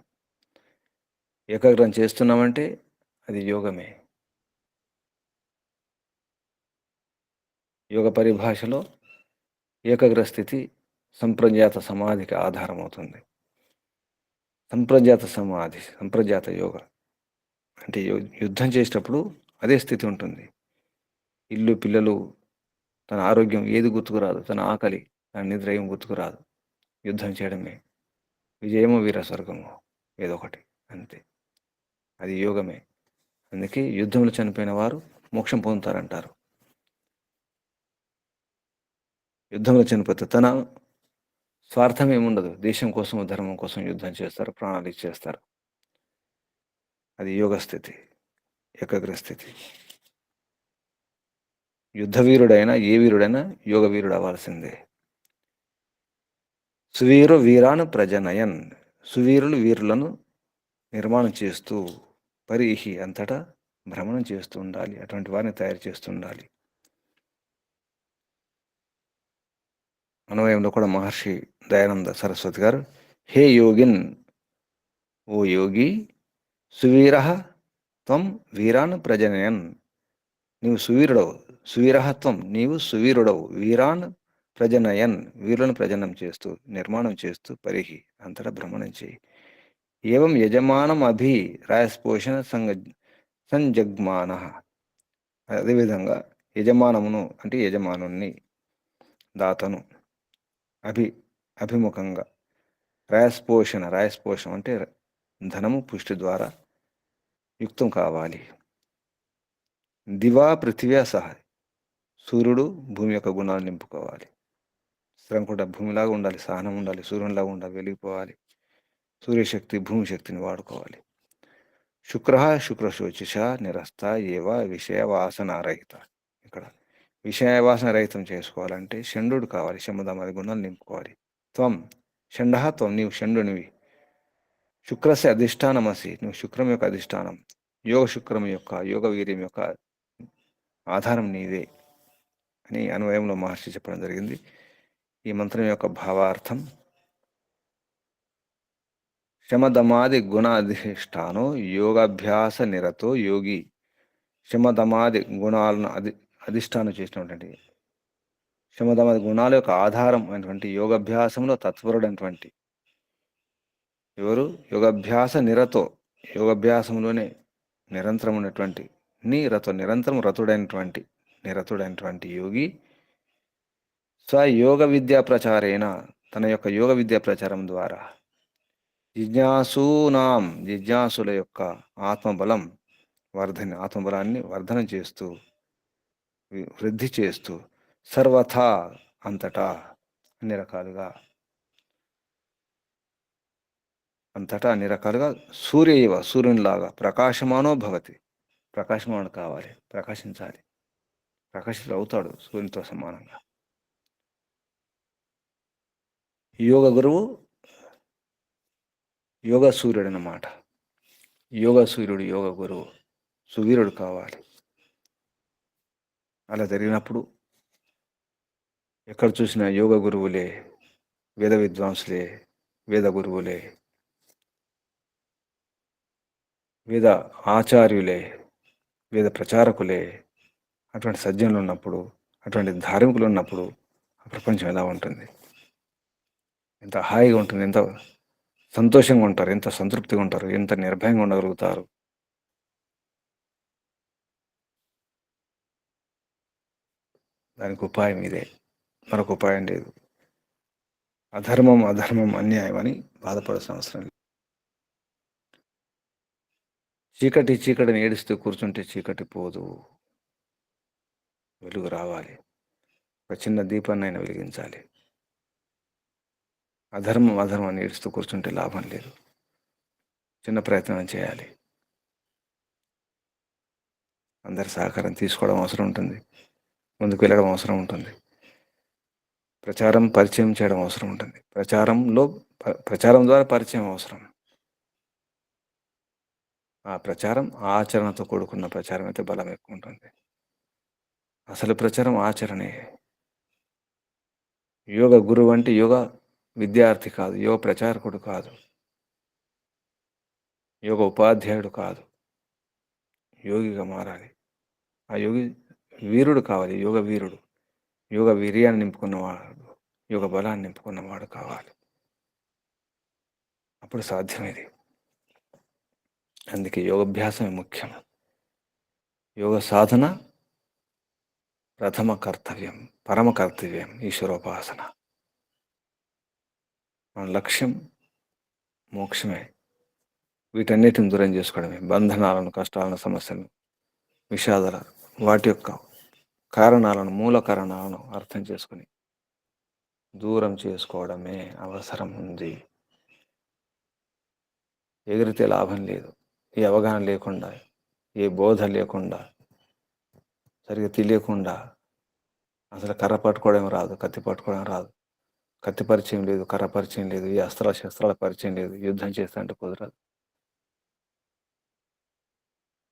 [SPEAKER 1] ఏకాగ్రం చేస్తున్నామంటే అది యోగమే. యోగ పరిభాషలో ఏకాగ్ర స్థితి సంప్రజ్ఞాత సమాధికి ఆధారం అవుతుంది. సంప్రజ్ఞాత సమాధి, సంప్రజ్ఞాత యోగ అంటే యుద్ధం చేసేటప్పుడు అదే స్థితి ఉంటుంది. ఇల్లు, పిల్లలు, తన ఆరోగ్యం ఏది గుర్తుకురాదు, తన ఆకలి, తన నిద్ర ఏం గుర్తుకురాదు. యుద్ధం చేయడమే విజయము, వీర స్వర్గము, ఏదో ఒకటి అంతే. అది యోగమే. అందుకే యుద్ధంలో చనిపోయిన వారు మోక్షం పొందుతారంటారు. యుద్ధంలో చనిపోతే తన స్వార్థం ఏముండదు. దేశం కోసం, ధర్మం కోసం యుద్ధం చేస్తారు, ప్రాణాలు ఇచ్చేస్తారు. అది యోగ స్థితి, ఏకాగ్ర స్థితి. యుద్ధ వీరుడైనా, ఏ వీరుడైనా యోగ వీరుడు అవ్వాల్సిందే. సువీరు వీరాను ప్రజనయన్. సువీరులు వీరులను నిర్మాణం చేస్తూ, పరిహి అంతటా భ్రమణం చేస్తూ ఉండాలి. అటువంటి వారిని తయారు చేస్తూ ఉండాలి. అన్వయంలో కూడా మహర్షి దయానంద సరస్వతి గారు, హే యోగిన్, ఓ యోగి, సువీర త్వం వీరాన్ ప్రజనయన్. నీవు సువీరుడవు. సువీరహత్వం, నీవు సువీరుడవు. వీరాన్ ప్రజనయన్, వీరులను ప్రజనం చేస్తూ, నిర్మాణం చేస్తూ, పరిహి అంతటా భ్రమణం చేయి. ఏవం యజమానం అభి రాయస్పోషణ సంజగ్మాన. అదేవిధంగా యజమానమును అంటే యజమానుణ్ణి, దాతను, అభిముఖంగా రాయస్పోషం అంటే ధనము, పుష్టి ద్వారా యుక్తం కావాలి. దివా పృథివ్యా సహ, సూర్యుడు భూమి యొక్క గుణాలు నింపుకోవాలి. స్థిరం కూడా భూమిలాగా ఉండాలి, సహనం ఉండాలి, సూర్యునిలాగా ఉండాలి, వెలిగిపోవాలి. సూర్యశక్తి, భూమి శక్తిని వాడుకోవాలి. శుక్రశోచిష నిరస్త ఏవ విషయవాసనారహిత. ఇక్కడ విషయవాసన రహితం చేసుకోవాలంటే షండు కావాలి. శమదమాది గుణాలు నింపుకోవాలి. త్వం షండ, త్వం నీవు షండునివి. శుక్రస్య అధిష్టానమసి, నువ్వు శుక్రం యొక్క అధిష్టానం. శుక్రం యొక్క, యోగ వీర్యం యొక్క ఆధారం నీవే అని అన్వయంలో మహర్షి చెప్పడం జరిగింది. ఈ మంత్రం యొక్క భావార్థం, శమదమాది గుణాధిష్టానో యోగాభ్యాస నిరతో యోగి. శమదమాది గుణాలను అధిష్టానం చేసినటువంటి, శమదమాది గుణాల యొక్క ఆధారం అయినటువంటి యోగాభ్యాసంలో తత్పరుడైనటువంటి ఎవరు? యోగాభ్యాస నిరతో, యోగాభ్యాసంలోనే నిరంతరం ఉన్నటువంటి, నిరంతరం నిరతుడైనటువంటి యోగి స్వయోగ విద్యా ప్రచారేణ, తన యొక్క యోగ విద్యా ప్రచారం ద్వారా జిజ్ఞాసుల యొక్క ఆత్మబలాన్ని వర్ధనం చేస్తూ, వృద్ధి చేస్తూ, సర్వథా అంతటా అన్ని రకాలుగా సూర్యునిలాగా ప్రకాశమానో భవతి, ప్రకాశమానం కావాలి, ప్రకాశించాలి, ప్రకాశితుడు అవుతాడు సూర్యునితో సమానంగా. యోగ గురువు యోగ సూర్యుడు అన్నమాట. యోగ సూర్యుడు, యోగ గురువు, సువీరుడు కావాలి. అలా జరిగినప్పుడు ఎక్కడ చూసినా యోగ గురువులే, వేద విద్వాంసులే, వేద గురువులే. వేద ఆచార్యులే, వేద ప్రచారకులే అటువంటి సజ్జనులు ఉన్నప్పుడు, అటువంటి ధార్మికులు ఉన్నప్పుడు ఆ ప్రపంచం ఎలా ఉంటుంది? ఎంత హాయిగా ఉంటుంది, ఎంత సంతోషంగా ఉంటారు, ఎంత సంతృప్తిగా ఉంటారు, ఎంత నిర్భయంగా ఉండగలుగుతారు. దానికి ఉపాయం ఇదే, మరొక ఉపాయం లేదు. అధర్మం అధర్మం అన్యాయం అని బాధపడాల్సిన అవసరం లేదు. చీకటి చీకటిని ఏడుస్తూ కూర్చుంటే చీకటి పోదు, వెలుగు రావాలి. ఒక చిన్న దీపాన్నైనా వెలిగించాలి. అధర్మం అధర్మాన్ని ఏడుస్తూ కూర్చుంటే లాభం లేదు. చిన్న ప్రయత్నం చేయాలి. అందరి సహకారం తీసుకోవడం అవసరం ఉంటుంది, ముందుకు వెళ్ళడం అవసరం ఉంటుంది, ప్రచారం పరిచయం చేయడం అవసరం ఉంటుంది. ప్రచారం ద్వారా పరిచయం అవసరం. ఆ ప్రచారం ఆచరణతో కూడుకున్న ప్రచారం అయితే బలం ఎక్కువ ఉంటుంది. అసలు ప్రచారం ఆచరణే. యోగ గురువు అంటే యోగ విద్యార్థి కాదు, యోగ ప్రచారకుడు కాదు, యోగ ఉపాధ్యాయుడు కాదు, యోగిగా మారాలి. ఆ యోగి వీరుడు కావాలి, యోగ వీరుడు, యోగ వీర్యాన్ని నింపుకున్నవాడు, యోగ బలాన్ని నింపుకున్నవాడు కావాలి. అప్పుడు సాధ్యమేది. అందుకే యోగాభ్యాసమే ముఖ్యం. యోగ సాధన ప్రథమ కర్తవ్యం, పరమ కర్తవ్యం ఈశ్వరోపాసన. మన లక్ష్యం మోక్షమే. వీటన్నిటిని దూరం చేసుకోవడమే. బంధనాలను, కష్టాలను, సమస్యలను, విషాదాల వాటి యొక్క కారణాలను, మూల కారణాలను అర్థం చేసుకుని దూరం చేసుకోవడమే అవసరం ఉంది. ఎగిరితే లాభం లేదు. ఈ అవగాహన లేకుండా, ఏ బోధ లేకుండా, సరిగ్గా తెలియకుండా అసలు కర్ర పట్టుకోవడం రాదు, కత్తి పట్టుకోవడం రాదు. కత్తి పరిచయం లేదు, కర్ర పరిచయం లేదు, ఈ శస్త్రాల పరిచయం లేదు, యుద్ధం చేస్తా అంటే కుదరదు.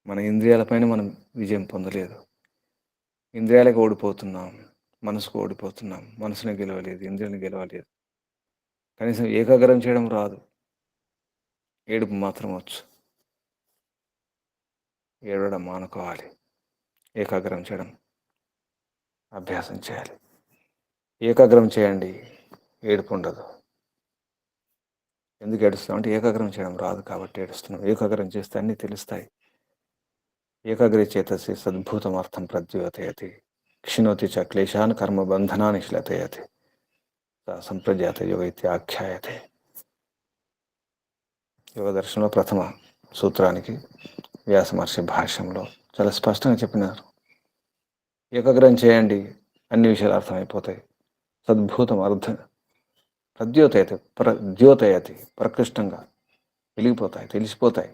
[SPEAKER 1] మన ఇంద్రియాలపైన మనం విజయం పొందలేదు. ఇంద్రియాలకు ఓడిపోతున్నాం, మనసుకు ఓడిపోతున్నాం. మనసుని గెలవలేదు, ఇంద్రియాలను గెలవలేదు. కనీసం ఏకాగ్రం చేయడం రాదు, ఏడుపు మాత్రం వచ్చు. ఏడవడం మానుకోవాలి, ఏకాగ్రం చేయడం అభ్యాసం చేయాలి. ఏకాగ్రం చేయండి, ఏడుపు ఉండదు. ఎందుకు ఏడుస్తాం అంటే ఏకాగ్రం చేయడం రాదు కాబట్టి ఏడుస్తున్నాం. ఏకాగ్రం చేస్తే అన్నీ తెలుస్తాయి. ఏకాగ్రే చేతసి సద్భూతమర్థం ప్రద్యోతయతి, క్షిణోతి చ క్లేశాన్ కర్మబంధనాన్ని శ్లతయతి, సంప్రజాత యోగ ఇత్యాఖ్యాయతే. యోగ దర్శనంలో ప్రథమ సూత్రానికి వ్యాస మహర్షి భాష్యంలో చాలా స్పష్టంగా చెప్పినారు. ఏకాగ్రం చేయండి, అన్ని విషయాలు అర్థమైపోతాయి. సద్భూతం అర్థం ప్రద్యోతయతి, ప్రద్యోతయతి, ప్రకృష్టంగా వెలిగిపోతాయి, తెలిసిపోతాయి.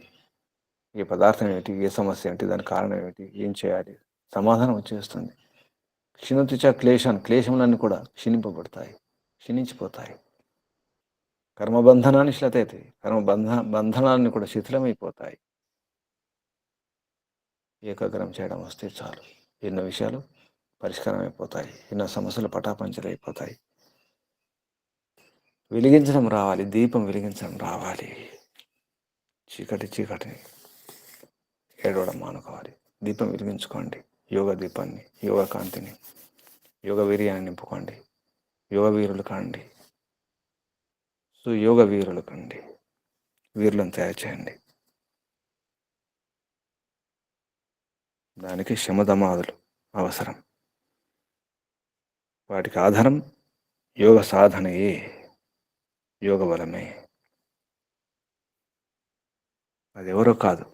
[SPEAKER 1] ఏ పదార్థం ఏమిటి, ఏ సమస్య ఏమిటి, దాని కారణం ఏమిటి, ఏం చేయాలి, సమాధానం వచ్చేస్తుంది. క్షిణోతిచ క్లేశాన్, క్లేశములన్నీ కూడా క్షీణింపబడతాయి, క్షీణించిపోతాయి. కర్మబంధనాన్ని శ్లతయతి, బంధనాన్ని కూడా శిథిలమైపోతాయి. ఏకాగ్రం చేయడం వస్తే చాలు, ఎన్నో విషయాలు పరిష్కారం అయిపోతాయి, ఎన్నో సమస్యలు పటాపంచలైపోతాయి. వెలిగించడం రావాలి, దీపం వెలిగించడం రావాలి. చీకటిని ఏడవడం మానుకోవాలి, దీపం వెలిగించుకోండి. యోగ దీపాన్ని, యోగ కాంతిని, యోగ వీర్యాన్ని నింపుకోండి. యోగ వీరులు కాండి, యోగ వీరులు కండి, వీరులను తయారు చేయండి. దానికి శమధమాదులు అవసరం. వాటికి ఆధారం యోగ సాధనయే, యోగ బలమే. అది ఎవరో కాదు,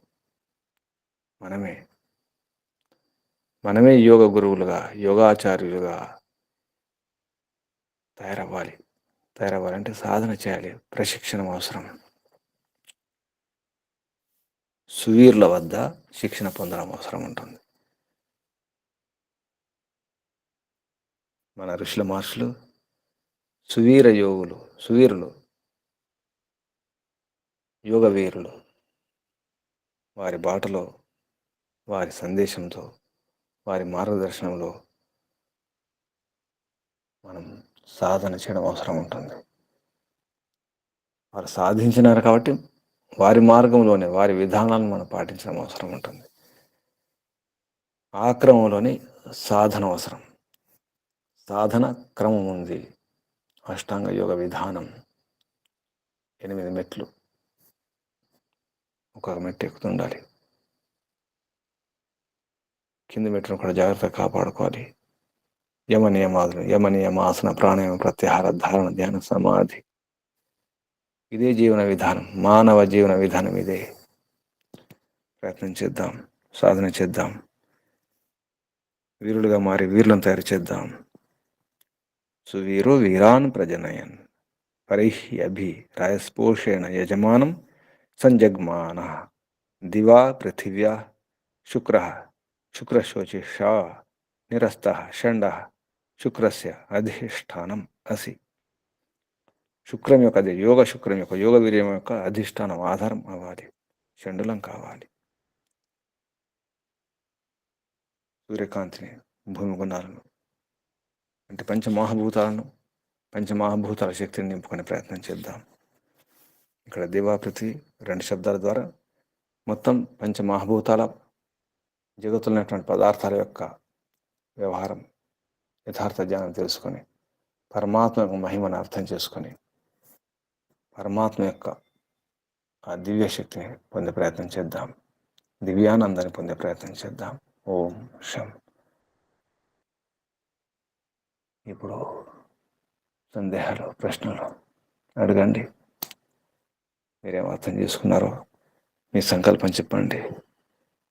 [SPEAKER 1] మనమే యోగ గురువులుగా, యోగాచార్యులుగా తయారవ్వాలంటే సాధన చేయాలి, ప్రశిక్షణ అవసరం. సువీరుల వద్ద శిక్షణ పొందడం అవసరం ఉంటుంది. మన ఋషుల మహర్షులు సువీరులు, యోగ వీరులు. వారి బాటలో, వారి సందేశంతో, వారి మార్గదర్శనంలో మనం సాధన చేయడం అవసరం ఉంటుంది. వారు సాధించినారు కాబట్టి వారి మార్గంలోనే వారి విధానాలను మనం పాటించడం అవసరం ఉంటుంది. ఆ క్రమంలోని సాధన అవసరం. సాధన క్రమం ఉంది. అష్టాంగ యోగ విధానం 8 మెట్లు. ఒక్కొక్క మెట్టు ఎక్కుతుండాలి. కింది మెట్టును కూడా జాగ్రత్తగా కాపాడుకోవాలి. యమనియమాసన ప్రాణాయామ ప్రత్యాహార ధారణ ధ్యాన సమాధి, ఇదే జీవన విధానం. మానవ జీవన విధానం ఇదే. ప్రయత్నం చేద్దాం, సాధన చేద్దాం, వీరులుగా మారి వీరులను తయారు చేద్దాం. సువీరో వీరాన్ ప్రజనయన్ పరైహ్యభి రాయస్పోషేణ యజమానం సంజగ్మాన దివా పృథివ్యా శుక్రశోచిషా నిరస్త షండ శుక్రస్య అధిష్టానం అసి. శుక్రం యొక్క శుక్రం యొక్క యోగ వీర్యం యొక్క అధిష్టానం, ఆధారం అవ్వాలి. షండులం కావాలి. సూర్యకాంతిని, భూమి గుణాలను అంటే పంచమహాభూతాల శక్తిని నింపుకునే ప్రయత్నం చేద్దాం. ఇక్కడ దివా పృథ్వీ 2 శబ్దాల ద్వారా మొత్తం పంచమహాభూతాల జగత్తులో ఉన్నటువంటి పదార్థాల యొక్క వ్యవహారం, యథార్థ జ్ఞానం తెలుసుకొని పరమాత్మ యొక్క మహిమను అర్థం చేసుకొని పరమాత్మ యొక్క ఆ దివ్య శక్తిని పొందే ప్రయత్నం చేద్దాం. దివ్యానందాన్ని పొందే ప్రయత్నం చేద్దాం. ఓం శం. ఇప్పుడు సందేహాలు, ప్రశ్నలు అడగండి. మీరేం అర్థం చేసుకున్నారో మీ సంకల్పం చెప్పండి.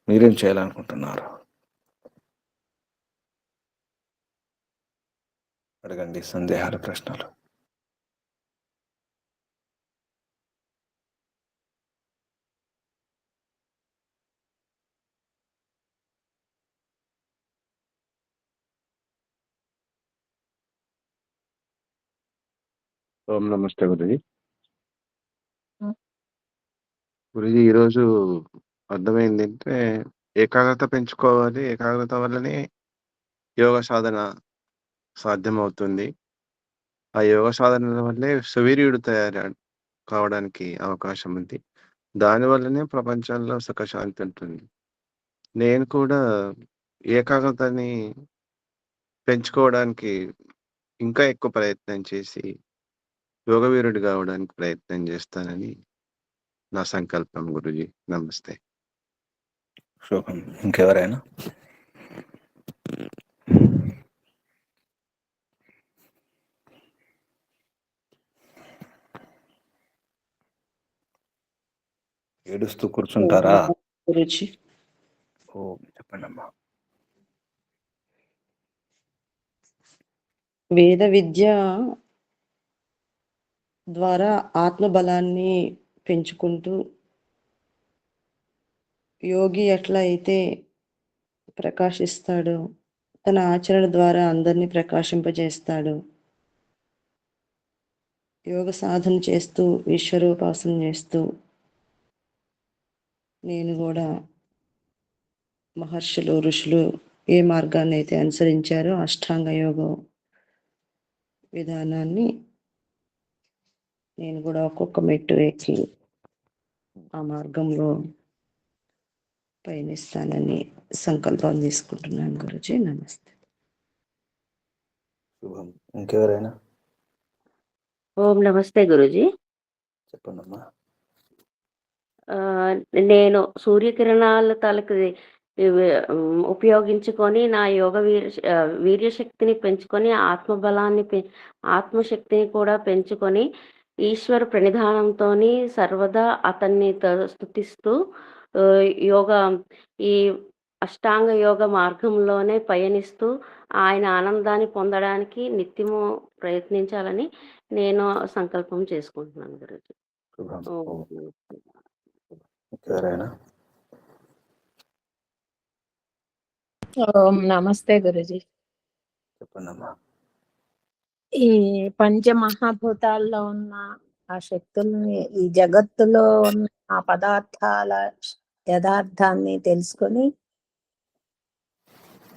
[SPEAKER 1] మీరేం చేయాలనుకుంటున్నారు అడగండి. సందేహాలు, ప్రశ్నలు.
[SPEAKER 3] ఓం నమస్తే గురుజీ. గురుజీ, ఈరోజు అర్థమైంది అంటే ఏకాగ్రత పెంచుకోవాలి. ఏకాగ్రత వల్లనే యోగ సాధన సాధ్యమవుతుంది. ఆ యోగ సాధన వల్లే సువీర్యుడు తయారు కావడానికి అవకాశం ఉంది. దానివల్లనే ప్రపంచంలో సుఖశాంతి ఉంటుంది. నేను కూడా ఏకాగ్రతని పెంచుకోవడానికి ఇంకా ఎక్కువ ప్రయత్నం చేసి యోగవీరుడు కావడానికి ప్రయత్నం చేస్తానని నా సంకల్పం. గురుజీ నమస్తే.
[SPEAKER 1] శుభం. ఇంకెవరైనా? ఏడుస్తూ కూర్చుంటారా?
[SPEAKER 2] గురుజీ,
[SPEAKER 1] ఓ చెప్పండి అమ్మా.
[SPEAKER 2] వేద విద్య ద్వారా ఆత్మబలాన్ని పెంచుకుంటూ యోగి ఎట్లా అయితే ప్రకాశిస్తాడో తన ఆచరణ ద్వారా అందరినీ ప్రకాశింపజేస్తాడు. యోగ సాధన చేస్తూ ఈశ్వరోపాసన చేస్తూ నేను కూడా మహర్షులు, ఋషులు ఏ మార్గాన్ని అయితే అనుసరించారో అష్టాంగ యోగం విధానాన్ని నేను కూడా ఒక్కొక్క మెట్టు ఎక్కి ఆ మార్గంలో పయనిస్తానని సంకల్పం తీసుకుంటున్నాను. గురుజీ నమస్తే.
[SPEAKER 1] శుభం. ఇంకెవరైనా?
[SPEAKER 4] ఓం నమస్తే గురుజీ.
[SPEAKER 1] చెప్పండమ్మా.
[SPEAKER 4] నేను సూర్యకిరణాల తాలూకు ఉపయోగించుకొని నా యోగ వీర్యశక్తిని పెంచుకొని ఆత్మశక్తిని కూడా పెంచుకొని ఈశ్వర ప్రణిధానంతో సర్వదా అతన్ని స్తుతిస్తూ ఈ అష్టాంగ యోగ మార్గంలోనే పయనిస్తూ ఆయన ఆనందాన్ని పొందడానికి నిత్యము ప్రయత్నించాలని నేను సంకల్పం చేసుకుంటున్నాను గురుజీ.
[SPEAKER 1] ఎవరైనా?
[SPEAKER 5] ఓం నమస్తే గురుజీ.
[SPEAKER 1] చెప్పండమ్మా.
[SPEAKER 5] ఈ పంచమహాభూతాల్లో ఉన్న ఆ శక్తుల్ని, ఈ జగత్తులో ఉన్న ఆ పదార్థాల యథార్థాన్ని తెలుసుకొని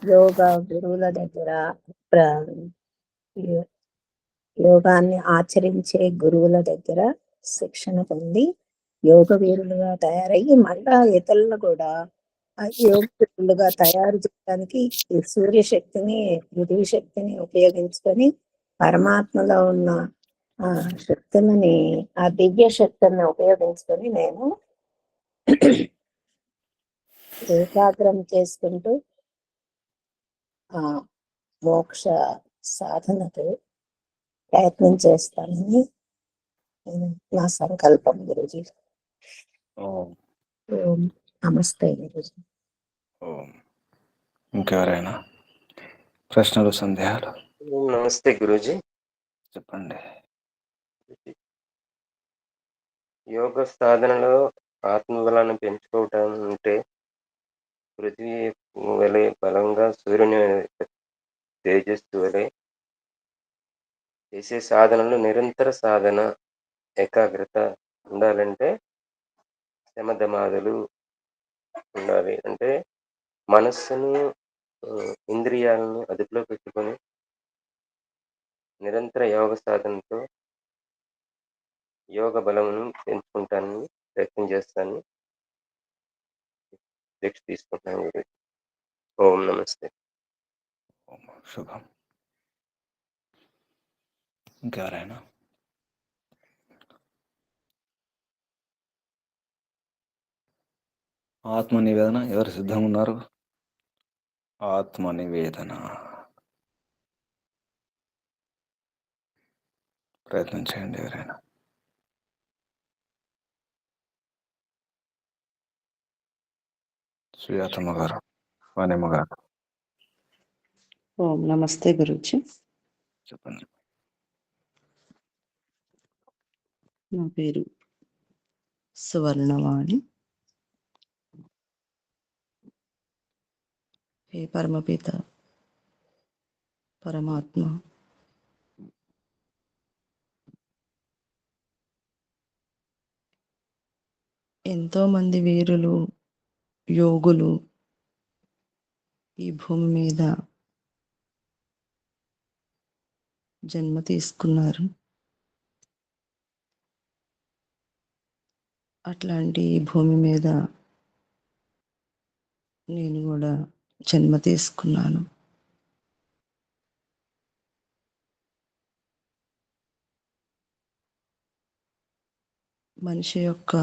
[SPEAKER 5] యోగ గురువుల దగ్గర యోగాన్ని ఆచరించే గురువుల దగ్గర శిక్షణ పొంది యోగ వీరులుగా తయారయ్యి మళ్ళా ఇతరులను కూడా ఆ యోగ వీరులుగా తయారు చేయడానికి ఈ సూర్యశక్తిని, పృథ్వీ శక్తిని ఉపయోగించుకొని పరమాత్మలో ఉన్న ఆ శక్తులని, ఆ దివ్య శక్తుల్ని ఉపయోగించుకొని నేను ఏకాగ్రం చేసుకుంటూ ఆ మోక్ష సాధనకు ప్రయత్నం చేస్తానని నా సంకల్పం గురుజీ.
[SPEAKER 1] ఓం.
[SPEAKER 5] ఓం నమస్తే గురుజీ.
[SPEAKER 1] ఓం. ఇంకెవరైనా ప్రశ్నలు, సందేహాలు
[SPEAKER 6] నమస్తే గురూజీ.
[SPEAKER 1] చెప్పండి.
[SPEAKER 6] యోగ సాధనలో ఆత్మబలాన్ని పెంచుకోవటం అంటే పృథ్వీ వలె బలంగా సూర్యుని తేజస్సు వలె చేసే సాధనలో నిరంతర సాధన, ఏకాగ్రత ఉండాలంటే శమధమాదులు ఉండాలి. అంటే మనస్సును, ఇంద్రియాలను అదుపులో పెట్టుకొని నిరంతర యోగ సాధనతో యోగ బలమును పెంచుకుంటానని ప్రయత్నం చేస్తాను. దీక్ష తీసుకుంటాను గురూజీ. ఓం నమస్తే.
[SPEAKER 1] ఓం. శుభం. ఇంకెవరైనా? ఆత్మ నివేదన ఎవరు సిద్ధంగా ఉన్నారు? ఆత్మ నివేదన ప్రయత్నం చేయండి ఎవరైనా. సుజాతమ్మ గారు, వాణిమ్మ గారు
[SPEAKER 2] ఓం నమస్తే గురుజీ.
[SPEAKER 1] చెప్పండి.
[SPEAKER 2] నా పేరు సువర్ణవాణి. హే పరమపిత పరమాత్మ, ఎంతోమంది వీరులు, యోగులు ఈ భూమి మీద జన్మ తీసుకున్నారు. అట్లాంటి ఈ భూమి మీద నేను కూడా జన్మ తీసుకున్నాను. మనిషి యొక్క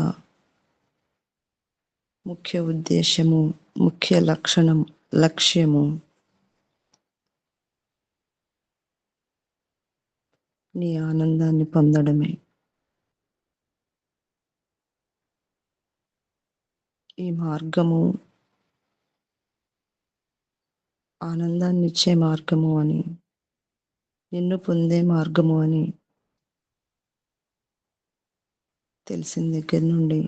[SPEAKER 2] ముఖ్య ఉద్దేశము, ముఖ్య లక్ష్యము నీ ఆనందాన్ని పొందడమే. ఈ మార్గము ఆనందాన్ని ఇచ్చే మార్గము అని, నిన్ను పొందే మార్గము అని తెలిసిన దగ్గర నుండి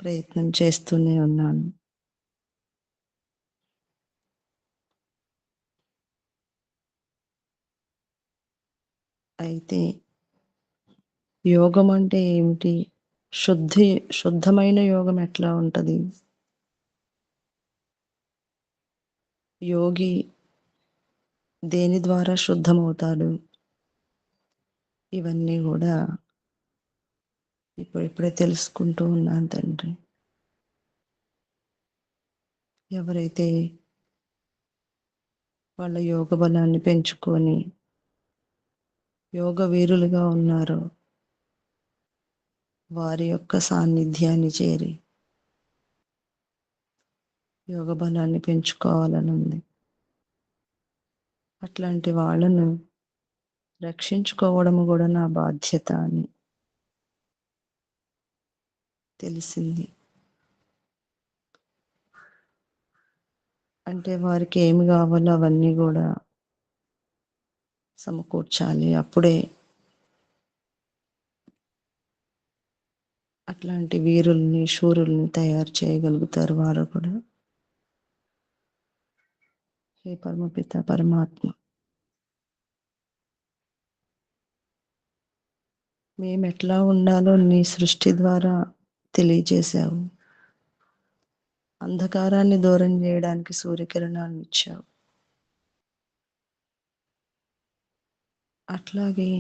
[SPEAKER 2] ప్రయత్నం చేస్తూనే ఉన్నాను. అయితే యోగం అంటే ఏమిటి? శుద్ధమైన యోగం ఎట్లా ఉంటుంది? యోగి దేని ద్వారా శుద్ధమవుతాడు? ఇవన్నీ కూడా ఇప్పుడే తెలుసుకుంటూ ఉన్నాను తండ్రి. ఎవరైతే వాళ్ళ యోగ బలాన్ని పెంచుకొని యోగ వీరులుగా ఉన్నారో వారి యొక్క సాన్నిధ్యాన్ని చేరి యోగ బలాన్ని పెంచుకోవాలని ఉంది. అట్లాంటి వాళ్ళను రక్షించుకోవడం కూడా నా బాధ్యత అని తెలిసింది. అంటే వారికి ఏమి కావాలో అవన్నీ కూడా సమకూర్చాలి. అప్పుడే అట్లాంటి వీరుల్ని, శూరుల్ని తయారు చేయగలుగుతారు వారు కూడా. హే పరమపిత పరమాత్మ, మేము ఎట్లా ఉండాలో నీ సృష్టి ద్వారా తెలియజేశావు. అంధకారాన్ని దూరం చేయడానికి సూర్యకిరణాలను ఇచ్చావు. అట్లాగే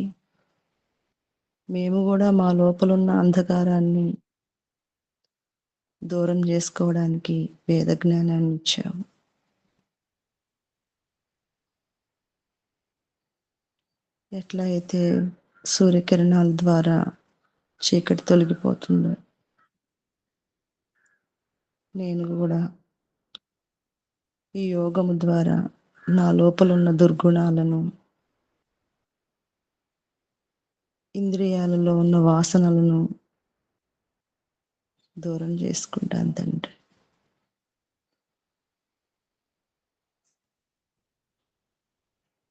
[SPEAKER 2] మేము కూడా మా లోపలున్న అంధకారాన్ని దూరం చేసుకోవడానికి వేద జ్ఞానాన్ని ఇచ్చావు. ఎట్లా అయితే సూర్యకిరణాల ద్వారా చీకటి తొలగిపోతుందో, నేను కూడా ఈ యోగము ద్వారా నా లోపలున్న దుర్గుణాలను, ఇంద్రియాలలో ఉన్న వాసనలను దూరం చేసుకుంటాను తండ్రి.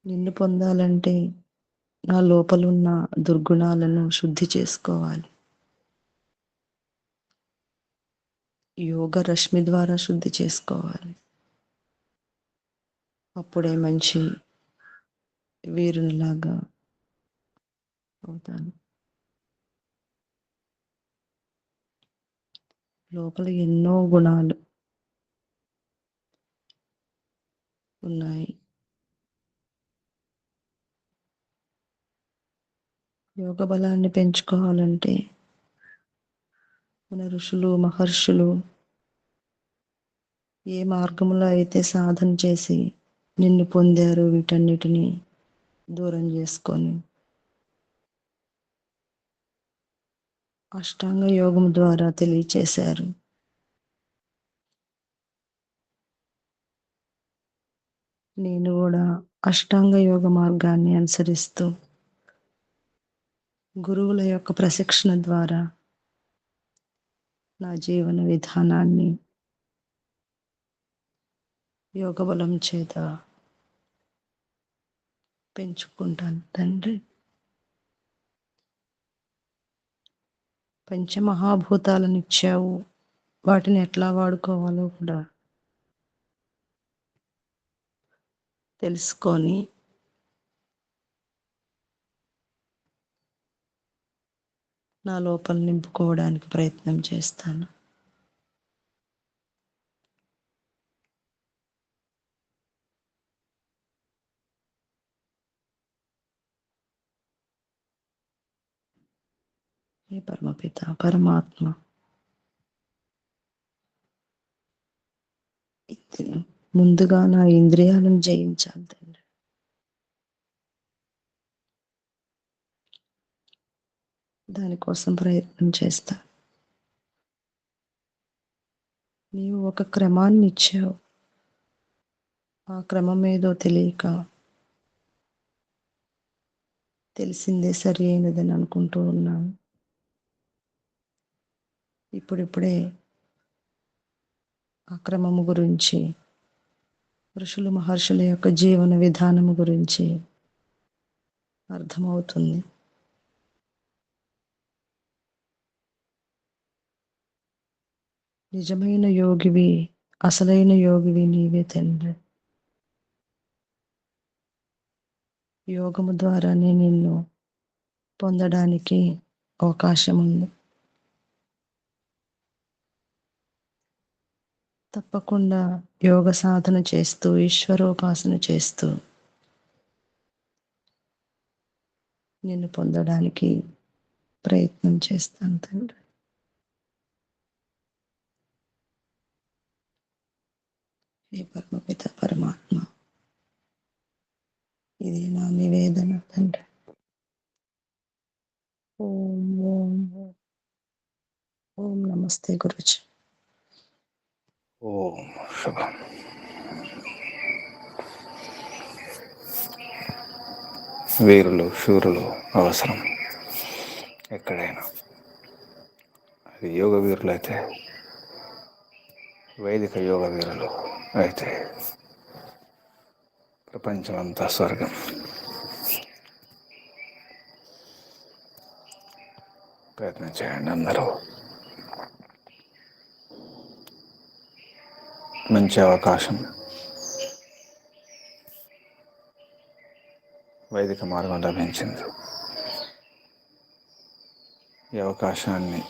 [SPEAKER 2] నిన్ను పొందాలంటే నా లోపలున్న దుర్గుణాలను శుద్ధి చేసుకోవాలి. యోగ రశ్మి ద్వారా శుద్ధి చేసుకోవాలి. అప్పుడే మంచి వీరునిలాగా అవుతాను. లోపల ఎన్నో గుణాలు ఉన్నాయి. యోగ బలాన్ని పెంచుకోవాలంటే మన ఋషులు మహర్షులు ఏ మార్గంలో అయితే సాధన చేసి నిన్ను పొందారు, వీటన్నిటిని దూరం చేసుకొని అష్టాంగ యోగం ద్వారా తెలియచేశారు. నేను కూడా అష్టాంగ యోగ మార్గాన్ని అనుసరిస్తూ గురువుల యొక్క ప్రశిక్షణ ద్వారా నా జీవన విధానాన్ని యోగ బలం చేత పెంచుకుంటాను తండ్రి. పంచమహాభూతాలను ఇచ్చావు, వాటిని ఎట్లా వాడుకోవాలో కూడా తెలుసుకొని నా లోపల నింపుకోవడానికి ప్రయత్నం చేస్తాను. ఈ పరమపిత పరమాత్మ ముందుగా నా ఇంద్రియాలను జయించాలి తండ్రి. దానికోసం ప్రయత్నం చేస్తా. నీవు ఒక క్రమాన్ని ఇచ్చావు, ఆ క్రమం ఏదో తెలియక తెలిసిందే సరి అయినదని అనుకుంటూ ఉన్నాను. ఇప్పుడిప్పుడే ఆ క్రమము గురించి, ఋషులు మహర్షుల యొక్క జీవన విధానము గురించి అర్థమవుతుంది. నిజమైన యోగివి, అసలైన యోగివి నీవే తండ్రి. యోగము ద్వారానే నిన్ను పొందడానికి అవకాశం ఉంది. తప్పకుండా యోగ సాధన చేస్తూ, ఈశ్వరోపాసన చేస్తూ నిన్ను పొందడానికి ప్రయత్నం చేస్తాను తండ్రి. ఈ పరమపిత పరమాత్మ, ఇది నా నివేదన తండ్రి. ఓం ఓం ఓం. ఓం నమస్తే గురుజీ.
[SPEAKER 1] ఓం శుభం. వీరులు శూరులు అవసరం ఎక్కడైనా. అది యోగ వీరులు అయితే, వైదిక యోగ వీరులు అయితే ప్రపంచం అంతా స్వర్గం. ప్రయత్నం చేయండి అందరూ. మంచి అవకాశం వైదిక మార్గం లభించింది. ఈ అవకాశాన్ని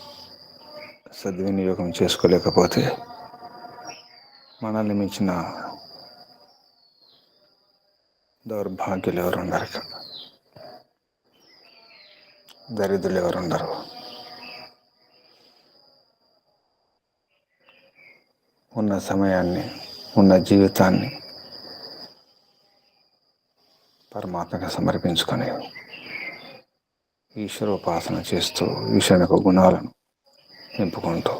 [SPEAKER 1] సద్వినియోగం చేసుకోలేకపోతే మనల్ని మించిన దౌర్భాగ్యులు ఎవరు ఉండరు. దరిద్రులు ఎవరుండరు. ఉన్న సమయాన్ని, ఉన్న జీవితాన్ని పరమాత్మగా సమర్పించుకొని ఈశ్వరోపాసన చేస్తూ ఈశ్వరుని యొక్క గుణాలను నింపుకుంటూ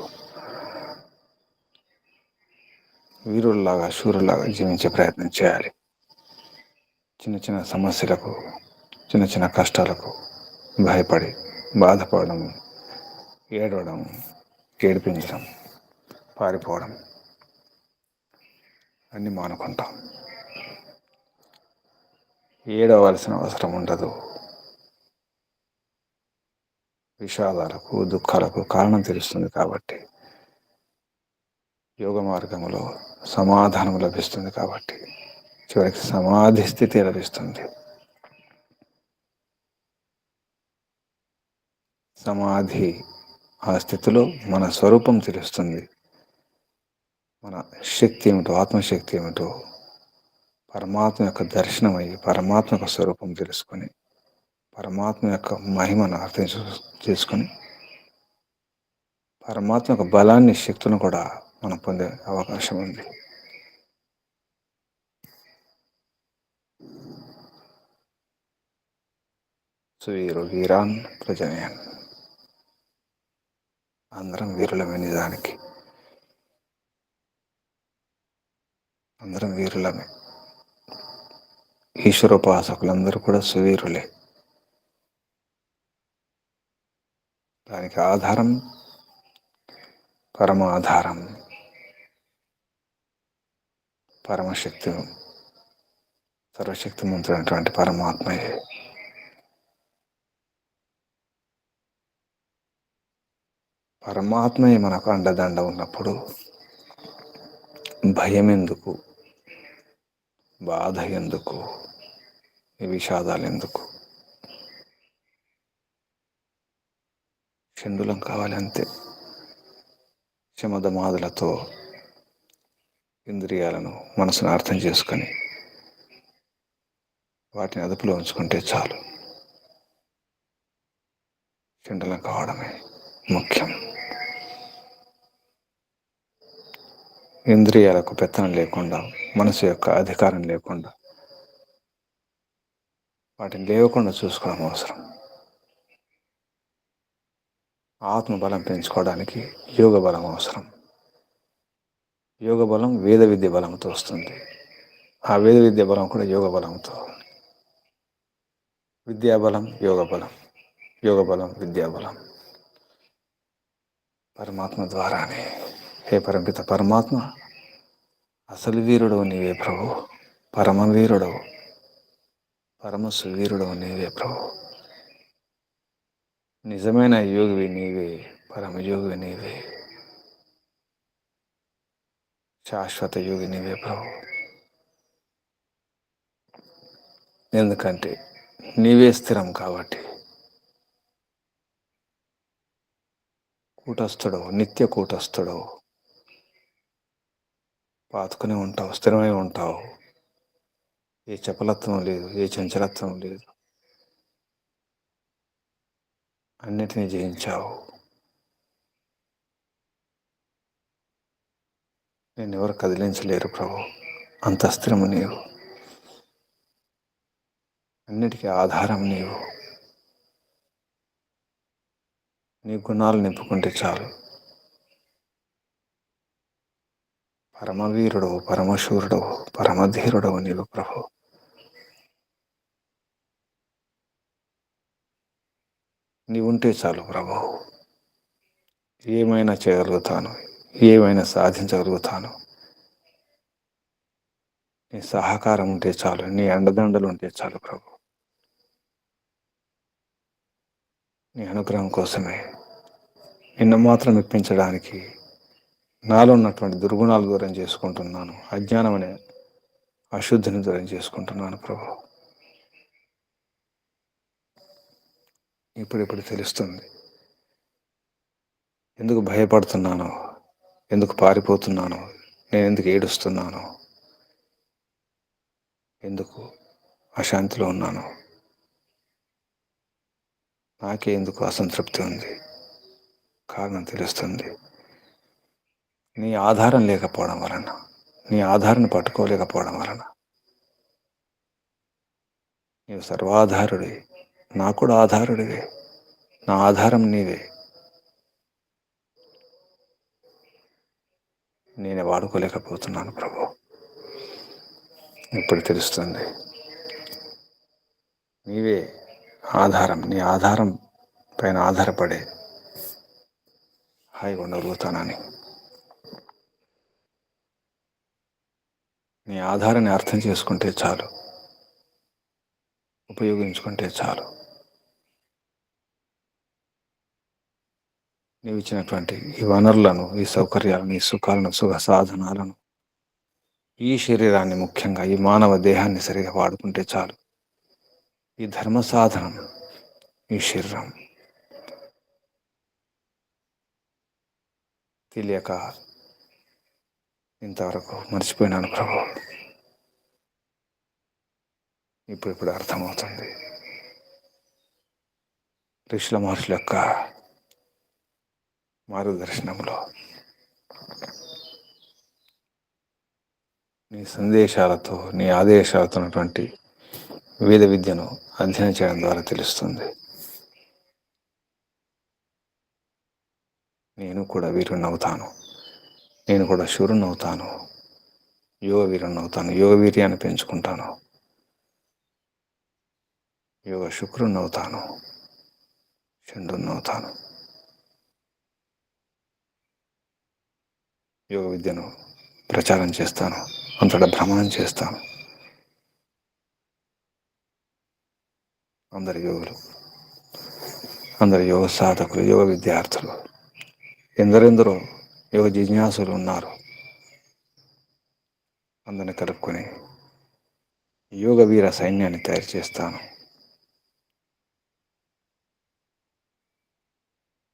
[SPEAKER 1] వీరుల్లాగా శూరుల్లాగా జీవించే ప్రయత్నం చేయాలి. చిన్న చిన్న సమస్యలకు, చిన్న చిన్న కష్టాలకు భయపడి బాధపడడం, ఏడవడం, ఏడిపించడం, పారిపోవడం అన్నీ మానుకుంటాం. ఏడవలసిన అవసరం ఉండదు. విషాదాలకు, దుఃఖాలకు కారణం తెలుస్తుంది కాబట్టి, యోగ మార్గంలో సమాధానం లభిస్తుంది కాబట్టి, చివరికి సమాధి స్థితి లభిస్తుంది. సమాధి, ఆ స్థితిలో మన స్వరూపం తెలుస్తుంది. మన శక్తి ఏమిటో, ఆత్మశక్తి ఏమిటో పరమాత్మ యొక్క దర్శనం అయ్యి, పరమాత్మ యొక్క స్వరూపం తెలుసుకొని, పరమాత్మ యొక్క మహిమను అర్థం చేసుకొని, పరమాత్మ యొక్క బలాన్ని, శక్తులను కూడా మనం పొందే అవకాశం ఉంది. వీరు వీరాన్ ప్రజనయన్. అందరం వీరులమే. నిజానికి అందరం వీరులమే. ఈశ్వరోపాసకులందరూ కూడా సువీరులే. దానికి ఆధారం, పరమాధారం, పరమశక్తి, సర్వశక్తిమంతుడైనటువంటి పరమాత్మయే. పరమాత్మయే మనకు అండదండ ఉన్నప్పుడు భయం ఎందుకు, బాధ ఎందుకు, ఈ విషాదాలు ఎందుకు? చండులం కావాలి అంతే. శమధమాదులతో ఇంద్రియాలను, మనసును అర్థం చేసుకొని వాటిని అదుపులో ఉంచుకుంటే చాలు. చండులం కావడమే ముఖ్యం. ఇంద్రియాలకు పెత్తనం లేకుండా, మనసు యొక్క అధికారం లేకుండా, వాటిని లేవకుండా చూసుకోవడం అవసరం. ఆత్మబలం పెంచుకోవడానికి యోగ బలం అవసరం. యోగ బలం వేద విద్య బలంతో వస్తుంది. ఆ వేద విద్య బలం కూడా యోగ బలంతో. విద్యాబలం, యోగ బలం, యోగ బలం, విద్యాబలం పరమాత్మ ద్వారానే. హే పరమిత పరమాత్మ, అసలు వీరుడవు నీవే ప్రభు. పరమవీరుడవు, పరమ సువీరుడవు నీవే ప్రభు. నిజమైన యోగివి నీవే, పరమయోగివి నీవే, శాశ్వత యోగి నీవే ప్రభు. ఎందుకంటే నీవే స్థిరం కాబట్టి. కూటస్థుడవు, నిత్య కూటస్థుడవు. పాతుకుని ఉంటావు, స్థిరమై ఉంటావు. ఏ చపలత్వం లేదు, ఏ చంచలత్వం లేదు. అన్నిటినీ జయించావు. నేను ఎవరు కదిలించలేరు ప్రభు. అంత స్థిరము నీవు. అన్నిటికీ ఆధారం నీవు. నీ గుణాలు నింపుకుంటే చాలు. పరమవీరుడవు, పరమశూరుడవు, పరమధీరుడవు నీవు ప్రభు. నీవుంటే చాలు ప్రభు. ఏమైనా చేయగలుగుతాను, ఏమైనా సాధించగలుగుతాను. నీ సహకారం ఉంటే చాలు, నీ అండదండలు ఉంటే చాలు ప్రభు. నీ అనుగ్రహం కోసమే, నిన్ను మాత్రం మెప్పించడానికి నాలో ఉన్నటువంటి దుర్గుణాలు దూరం చేసుకుంటున్నాను. అజ్ఞానం అనే అశుద్ధిని దూరం చేసుకుంటున్నాను ప్రభు. ఇప్పుడిప్పుడు తెలుస్తుంది ఎందుకు భయపడుతున్నాను, ఎందుకు పారిపోతున్నాను, నేను ఎందుకు ఏడుస్తున్నాను, ఎందుకు అశాంతిలో ఉన్నాను. నాకే ఎందుకు అసంతృప్తి ఉంది? కారణం తెలుస్తుంది. నీ ఆధారం లేకపోవడం వలన, నీ ఆధారాన్ని పట్టుకోలేకపోవడం వలన. నీవు సర్వాధారుడివి, నాకు కూడా ఆధారుడివే. నా ఆధారం నీవే. నేనే వాడుకోలేకపోతున్నాను ప్రభు. ఇప్పుడు తెలుస్తుంది నీవే ఆధారం. నీ ఆధారం పైన ఆధారపడే హాయిగా ఉండగలుగుతానని. నీ ఆధారాన్ని అర్థం చేసుకుంటే చాలు, ఉపయోగించుకుంటే చాలు. నీవు ఇచ్చినటువంటి ఈ వనరులను, ఈ సౌకర్యాలను, ఈ సుఖాలను, సుఖ సాధనాలను, ఈ శరీరాన్ని, ముఖ్యంగా ఈ మానవ దేహాన్ని సరిగా వాడుకుంటే చాలు. ఈ ధర్మ సాధనం, ఈ శరీరం తెలియక ఇంతవరకు మర్చిపోయినాను ప్రభు. ఇప్పుడు అర్థమవుతుంది. ఋషుల మహర్షుల యొక్క మార్గదర్శనంలో నీ సందేశాలతో, నీ ఆదేశాలతో ఉన్నటువంటి వేద విద్యను అధ్యయనం చేయడం ద్వారా తెలుస్తుంది. నేను కూడా వీరుణ్ణవుతాను, నేను కూడా శూరుణ్ణవుతాను, యోగ వీరుణ్ణవుతాను, యోగ వీర్యాన్ని పెంచుకుంటాను, యోగ శుక్రుణ్ణవుతాను, చంద్రుణ్ణవుతాను. యోగ విద్యను ప్రచారం చేస్తాను, అంతటా భ్రమణం చేస్తాను. అందరి యోగులు, అందరి యోగ సాధకులు, యోగ విద్యార్థులు, ఎందరెందరో యోగ జిజ్ఞాసులు ఉన్నారు. అందరిని కలుపుకొని యోగ వీర సైన్యాన్ని తయారు చేస్తాను.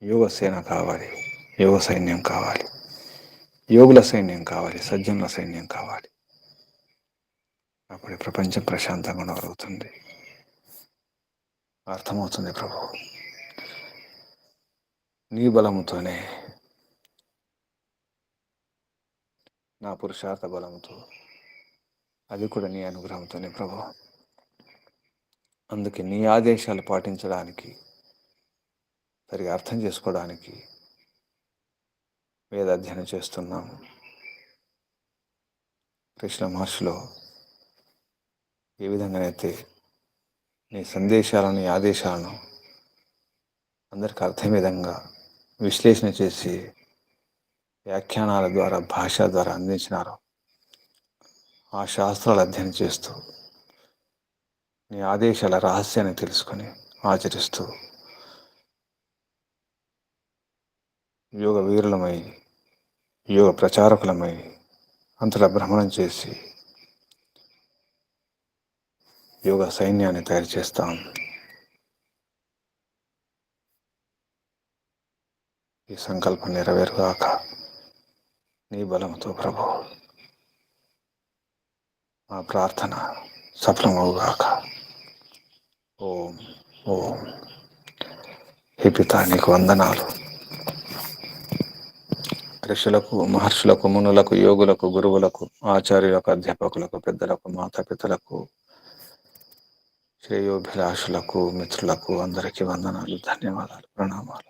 [SPEAKER 1] యోగ సేన కావాలి, యోగ సైన్యం కావాలి, యోగుల సైన్యం కావాలి, సజ్జనుల సైన్యం కావాలి. అప్పుడే ప్రపంచం ప్రశాంతంగా ఉండగలుగుతుంది. అర్థమవుతుంది ప్రభు. నీ బలముతోనే, నా పురుషార్థ బలముతో, అది కూడా నీ అనుగ్రహంతోనే ప్రభు. అందుకే నీ ఆదేశాలు పాటించడానికి, సరిగా అర్థం చేసుకోవడానికి వేద అధ్యయనం చేస్తున్నాము. కృష్ణ మహర్షిలో ఏ విధంగానైతే నీ సందేశాలను, నీ ఆదేశాలను అందరికీ అర్థం విధంగా విశ్లేషణ చేసి వ్యాఖ్యానాల ద్వారా, భాష ద్వారా అందించినారో, ఆ శాస్త్రాలు అధ్యయనం చేస్తూ నీ ఆదేశాల రహస్యాన్ని తెలుసుకొని ఆచరిస్తూ యోగ వీరులమై, యోగ ప్రచారకులమై అంతటా భ్రమణం చేసి యోగ సైన్యాన్ని తయారు చేస్తాం. ఈ సంకల్పం నెరవేరుగాక నీ బలంతో ప్రభు. మా ప్రార్థన సఫలమవుగాక. ఓం ఓం. హే పితా, నీకు వందనాలు. ఋషులకు, మహర్షులకు, మునులకు, యోగులకు, గురువులకు, ఆచార్యులకు, అధ్యాపకులకు, పెద్దలకు, మాతాపితలకు, శ్రేయోభిలాషులకు, మిత్రులకు అందరికీ వందనాలు, ధన్యవాదాలు, ప్రణామాలు.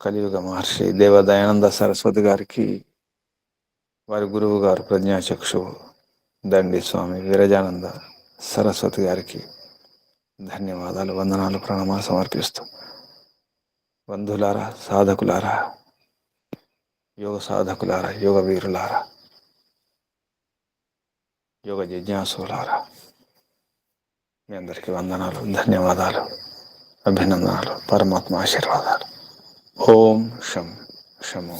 [SPEAKER 1] కలియుగ మహర్షి దేవదయానంద సరస్వతి గారికి, వారి గురువు గారు ప్రజ్ఞాచక్షు దండి స్వామి వీరజానంద సరస్వతి గారికి ధన్యవాదాలు, వందనాలు, ప్రణామాలు సమర్పిస్తూ, బంధులారా, సాధకులారా, యోగ సాధకులారా, యోగ వీరులారా, యోగ జిజ్ఞాసులారా, మీ అందరికీ వందనాలు, ధన్యవాదాలు, అభినందనాలు, పరమాత్మ ఆశీర్వాదాలు. ఓం శం శము.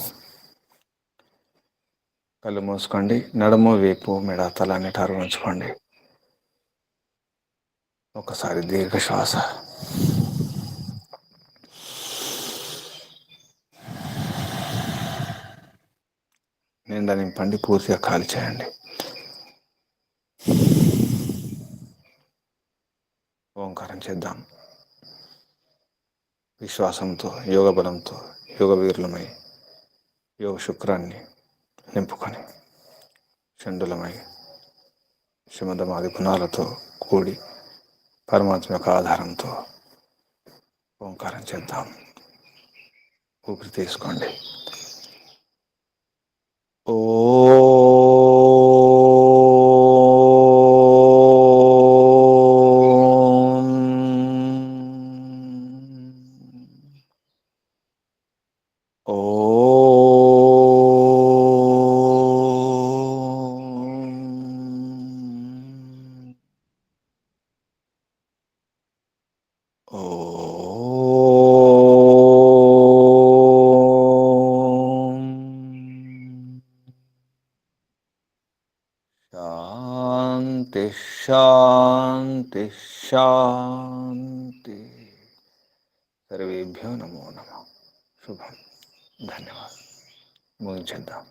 [SPEAKER 1] కళ్ళు మూసుకోండి. నడుము, వీపు, మెడ, తల నిటారు ఉంచుకోండి. ఒకసారి దీర్ఘ శ్వాస. నిండా నింపండి, పూర్తిగా ఖాళీ చేయండి. ఓంకారం చేద్దాం. విశ్వాసంతో, యోగ బలంతో, యోగ వీరులమై, యోగ శుక్రాన్ని నింపుకొని చండులమై శమధమాది గుణాలతో కూడి పరమాత్మ యొక్క ఆధారంతో ఓంకారం చేద్దాం. ఊపిరి తీసుకోండి. ఓ శాంతి శాంతి శాంతి. సర్వేభ్యో నమో నమః. శుభం. ధన్యవాదాలు. ముగించేద్దాం.